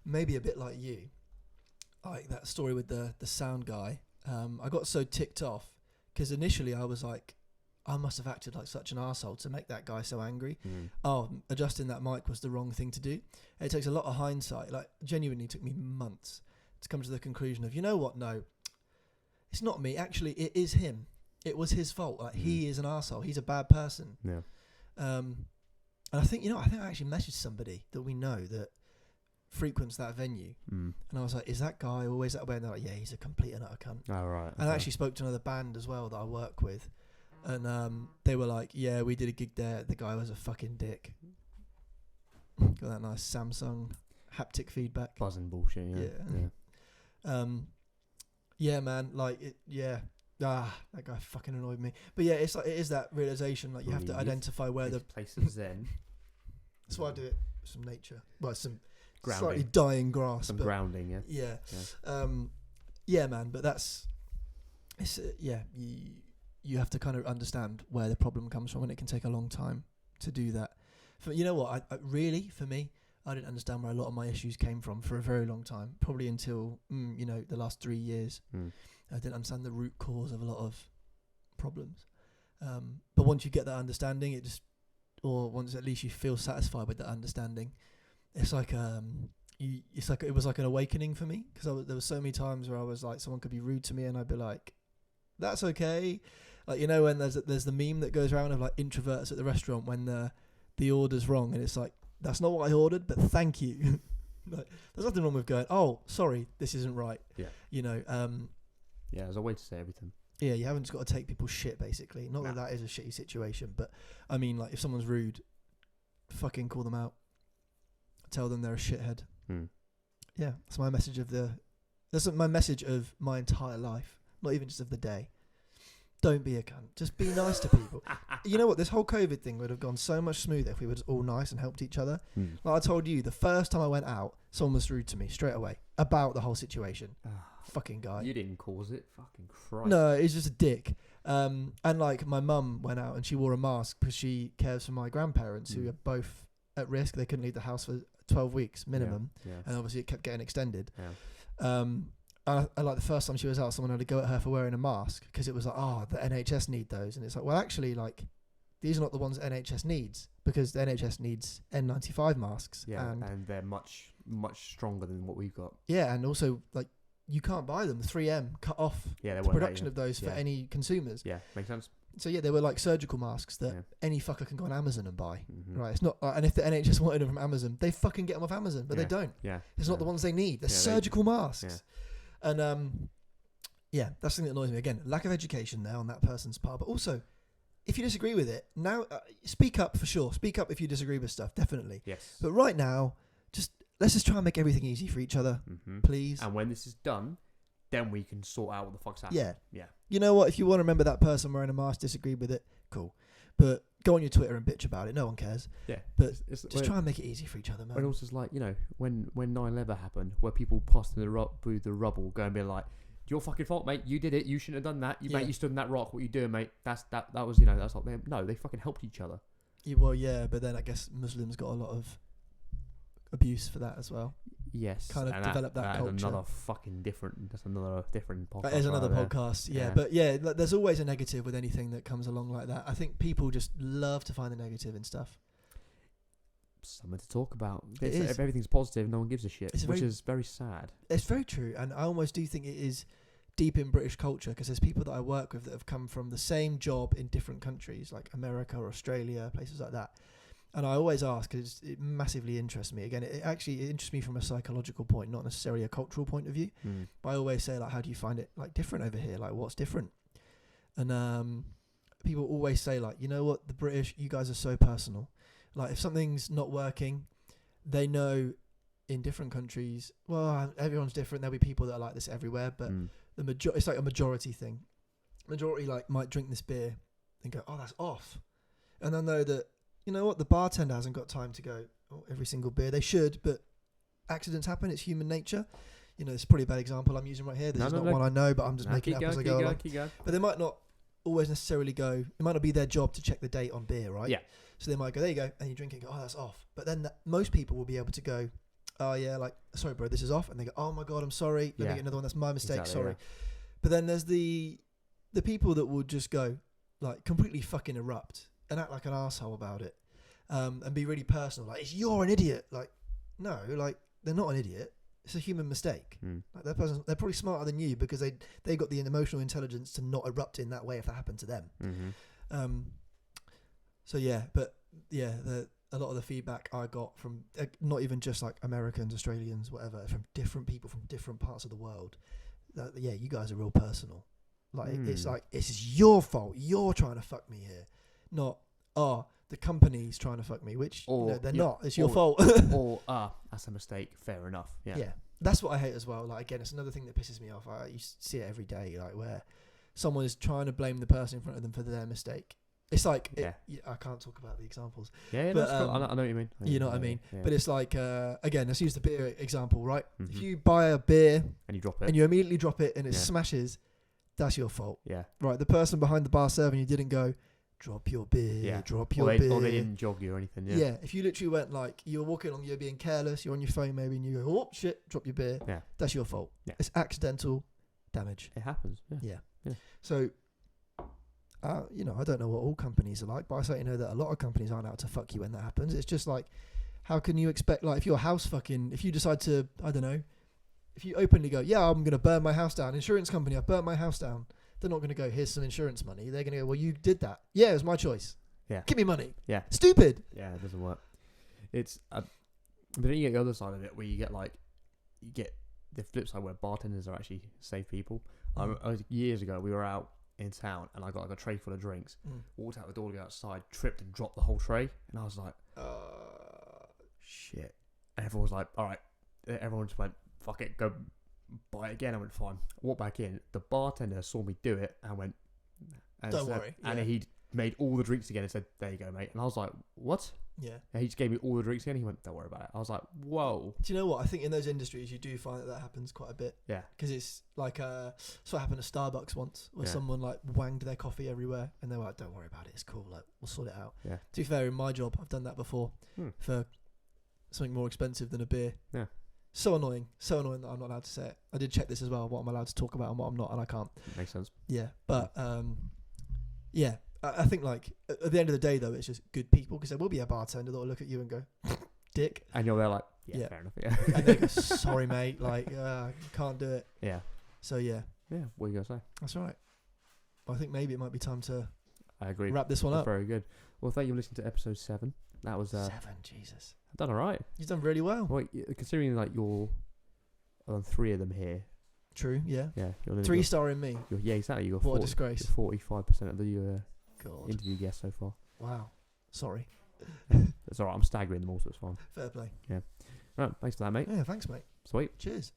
[SPEAKER 1] maybe a bit like you. Like that story with the sound guy. I got so ticked off because initially I was like, I must have acted like such an arsehole to make that guy so angry. Oh, adjusting that mic was the wrong thing to do. It takes a lot of hindsight. Like genuinely took me months to come to the conclusion of, you know what? No, it's not me. Actually, it is him. It was his fault. Like he is an arsehole. He's a bad person.
[SPEAKER 2] Yeah.
[SPEAKER 1] And I think, you know, I actually messaged somebody that we know that frequents that venue. And I was like, is that guy always that way? And they're like, yeah, he's a complete and utter cunt.
[SPEAKER 2] Oh, right.
[SPEAKER 1] And I actually spoke to another band as well that I work with. And they were like, yeah, we did a gig there. The guy was a fucking dick. Got that nice Samsung haptic feedback.
[SPEAKER 2] Buzzing bullshit, yeah.
[SPEAKER 1] Yeah, man. Like, that guy fucking annoyed me. But yeah, it's like, it is that realization. Like, you have to identify where the
[SPEAKER 2] place of zen.
[SPEAKER 1] That's why I do it. Some nature. Well, some
[SPEAKER 2] grounding.
[SPEAKER 1] Slightly dying grass.
[SPEAKER 2] Some grounding, yeah.
[SPEAKER 1] Yeah. Yeah, man. But that's, it's you have to kind of understand where the problem comes from, and it can take a long time to do that. You know what? I really, for me, I didn't understand where a lot of my issues came from for a very long time, probably until, the last 3 years. I didn't understand the root cause of a lot of problems. But once you get that understanding, once at least you feel satisfied with that understanding, it's like it was like an awakening for me, because there were so many times where I was like, someone could be rude to me and I'd be like, that's okay. Like, you know, when there's the meme that goes around of like introverts at the restaurant when the order's wrong, and it's like, that's not what I ordered, but thank you. Like, there's nothing wrong with going, oh, sorry, this isn't right.
[SPEAKER 2] Yeah.
[SPEAKER 1] You know.
[SPEAKER 2] Yeah, there's a way to say everything.
[SPEAKER 1] Yeah, you haven't just got to take people's shit, basically. Not that is a shitty situation, but I mean, like, if someone's rude, fucking call them out. Tell them they're a shithead. Yeah, that's my message that's my message of my entire life. Not even just of the day. Don't be a cunt. Just be nice to people. You know what? This whole COVID thing would have gone so much smoother if we were just all nice and helped each other. Like I told you, the first time I went out, someone was rude to me straight away about the whole situation. Fucking guy.
[SPEAKER 2] You didn't cause it. Fucking Christ.
[SPEAKER 1] No, he's just a dick. And like my mum went out and she wore a mask because she cares for my grandparents who are both at risk. They couldn't leave the house for 12 weeks minimum. Yeah. And obviously it kept getting extended. Yeah. I like the first time she was out, someone had to go at her for wearing a mask because it was like, the NHS need those. And it's like, well, actually, like, these are not the ones that NHS needs, because the NHS needs N95 masks.
[SPEAKER 2] Yeah, and they're much, much stronger than what we've got.
[SPEAKER 1] Yeah, and also, like, you can't buy them. 3M cut off the production of those for any consumers.
[SPEAKER 2] Yeah, makes sense.
[SPEAKER 1] So, yeah, they were like surgical masks that any fucker can go on Amazon and buy. Right? It's not, and if the NHS wanted them from Amazon, they fucking get them off Amazon, but they don't. Yeah. It's not the ones they need. They're surgical masks. Yeah. And that's something that annoys me. Again, lack of education there on that person's part. But also, if you disagree with it, now speak up for sure. Speak up if you disagree with stuff, definitely.
[SPEAKER 2] Yes.
[SPEAKER 1] But right now, just let's just try and make everything easy for each other, please.
[SPEAKER 2] And when this is done, then we can sort out what the fuck's happening.
[SPEAKER 1] Yeah. You know what? If you want to remember that person wearing a mask, disagreed with it, cool. But go on your Twitter and bitch about it. No one cares.
[SPEAKER 2] Yeah.
[SPEAKER 1] But just try and make it easy for each other, man.
[SPEAKER 2] And also, it's like, you know, when 9/11 happened, where people passed through the rubble, going being like, "Your fucking fault, mate. You did it. You shouldn't have done that. Mate, you stood in that rock. What are you doing, mate? That was, you know, that's like them." No, they fucking helped each other.
[SPEAKER 1] Yeah, well, yeah, but then I guess Muslims got a lot of abuse for that as well.
[SPEAKER 2] Yes,
[SPEAKER 1] kind of developed that culture.
[SPEAKER 2] That's another different podcast.
[SPEAKER 1] That is another podcast, yeah. But yeah, there's always a negative with anything that comes along like that. I think people just love to find the negative in stuff.
[SPEAKER 2] Something to talk about.
[SPEAKER 1] If
[SPEAKER 2] everything's positive, no one gives a shit, which is very sad.
[SPEAKER 1] It's very true, and I almost do think it is deep in British culture, because there's people that I work with that have come from the same job in different countries, like America or Australia, places like that. And I always ask, because it massively interests me. Again, it interests me from a psychological point, not necessarily a cultural point of view. But I always say, like, how do you find it, like, different over here? Like, what's different? And people always say, like, you know what, the British, you guys are so personal. Like, if something's not working, they know in different countries, well, everyone's different. There'll be people that are like this everywhere, but it's like a majority thing. Majority, like, might drink this beer and go, oh, that's off. And they'll know that, you know what, the bartender hasn't got time to go, oh, every single beer. They should, but accidents happen. It's human nature. You know, it's probably a bad example I'm using right here. This is not one I know, but I'm just making it up as I go along. But they might not always necessarily go, it might not be their job to check the date on beer, right? Yeah. So they might go, there you go, and you drink it and go, oh, that's off. But then most people will be able to go, oh, yeah, like, sorry, bro, this is off. And they go, oh, my God, I'm sorry. Let me get another one. That's my mistake. Exactly, sorry. Yeah. But then there's the people that will just go, like, completely fucking erupt and act like an asshole about it. And be really personal, like, you're an idiot. Like, no, like, they're not an idiot. It's a human mistake. Like, they're probably smarter than you, because they got the emotional intelligence to not erupt in that way if that happened to them. So yeah, but yeah, a lot of the feedback I got from not even just like Americans, Australians, whatever, from different people from different parts of the world. That, yeah, you guys are real personal. Like it's like, it's your fault. You're trying to fuck me here, not the company's trying to fuck me, which they're not. It's your fault.
[SPEAKER 2] Or that's a mistake. Fair enough. Yeah.
[SPEAKER 1] Yeah, that's what I hate as well. Like, again, it's another thing that pisses me off. You see it every day, like, where someone is trying to blame the person in front of them for their mistake. It's like, I can't talk about the examples.
[SPEAKER 2] Yeah, but, cool. I know what you mean.
[SPEAKER 1] You know what I mean? Yeah. But it's like, again, let's use the beer example, right? If you buy a beer
[SPEAKER 2] and you drop it,
[SPEAKER 1] and you immediately drop it and it smashes, that's your fault.
[SPEAKER 2] Yeah.
[SPEAKER 1] Right. The person behind the bar serving you didn't go, drop your beer, drop your beer.
[SPEAKER 2] Or they didn't jog you or anything. Yeah.
[SPEAKER 1] Yeah. If you literally went, like, you're walking along, you're being careless, you're on your phone maybe, and you go, oh shit, drop your beer. Yeah. That's your fault. Yeah. It's accidental damage.
[SPEAKER 2] It happens. Yeah.
[SPEAKER 1] So, you know, I don't know what all companies are like, but I certainly know that a lot of companies aren't out to fuck you when that happens. It's just like, how can you expect, like, if your house if you decide to, I don't know, if you openly go, yeah, I'm going to burn my house down, insurance company, I've burnt my house down. They're not going to go, here's some insurance money. They're going to go, well, you did that. Yeah, it was my choice. Yeah. Give me money.
[SPEAKER 2] Yeah.
[SPEAKER 1] Stupid.
[SPEAKER 2] Yeah, it doesn't work. It's, but then you get the other side of it, where you get the flip side, where bartenders are actually safe people. Years ago, we were out in town, and I got like a tray full of drinks, walked out the door to go outside, tripped and dropped the whole tray, and I was like, shit. And everyone was like, all right. Everyone just went, fuck it, go buy it again. I went, fine. Walked back in. The bartender saw me do it and went,
[SPEAKER 1] don't worry.
[SPEAKER 2] And he made all the drinks again and said, there you go, mate. And I was like, what?
[SPEAKER 1] Yeah. And
[SPEAKER 2] he just gave me all the drinks again. He went, don't worry about it. I was like, whoa.
[SPEAKER 1] Do you know what? I think in those industries, you do find that happens quite a bit. Yeah. Because it's like, that's what happened to Starbucks once, where someone like wanged their coffee everywhere, and they were like, don't worry about it. It's cool. Like, we'll sort it out. Yeah. To be fair, in my job, I've done that before for something more expensive than a beer. Yeah. So annoying that I'm not allowed to say it. I did check this as well, what I'm allowed to talk about and what I'm not, and I can't.
[SPEAKER 2] Makes sense.
[SPEAKER 1] Yeah, but yeah, I think, like, at the end of the day, though, it's just good people, because there will be a bartender that will look at you and go, dick.
[SPEAKER 2] And you're there like, yeah. Fair enough. Yeah.
[SPEAKER 1] And they go, sorry, mate, like, can't do it.
[SPEAKER 2] Yeah.
[SPEAKER 1] So, yeah.
[SPEAKER 2] Yeah, what are you going to say?
[SPEAKER 1] That's right. Well, I think maybe it might be time to
[SPEAKER 2] I agree.
[SPEAKER 1] Wrap this one up.
[SPEAKER 2] Very good. Well, thank you for listening to episode 7. That was
[SPEAKER 1] 7, Jesus.
[SPEAKER 2] I've done all right.
[SPEAKER 1] You've done really well.
[SPEAKER 2] Well, considering like you're on 3 of them here.
[SPEAKER 1] True. Yeah.
[SPEAKER 2] Yeah.
[SPEAKER 1] 3-star in me.
[SPEAKER 2] Yeah, exactly. You're
[SPEAKER 1] what a disgrace.
[SPEAKER 2] 45% of the interview guests so far.
[SPEAKER 1] Wow. Sorry.
[SPEAKER 2] That's all right. I'm staggering them all, so it's fine.
[SPEAKER 1] Fair play.
[SPEAKER 2] Yeah. Right, thanks for that, mate.
[SPEAKER 1] Yeah, thanks, mate.
[SPEAKER 2] Sweet.
[SPEAKER 1] Cheers.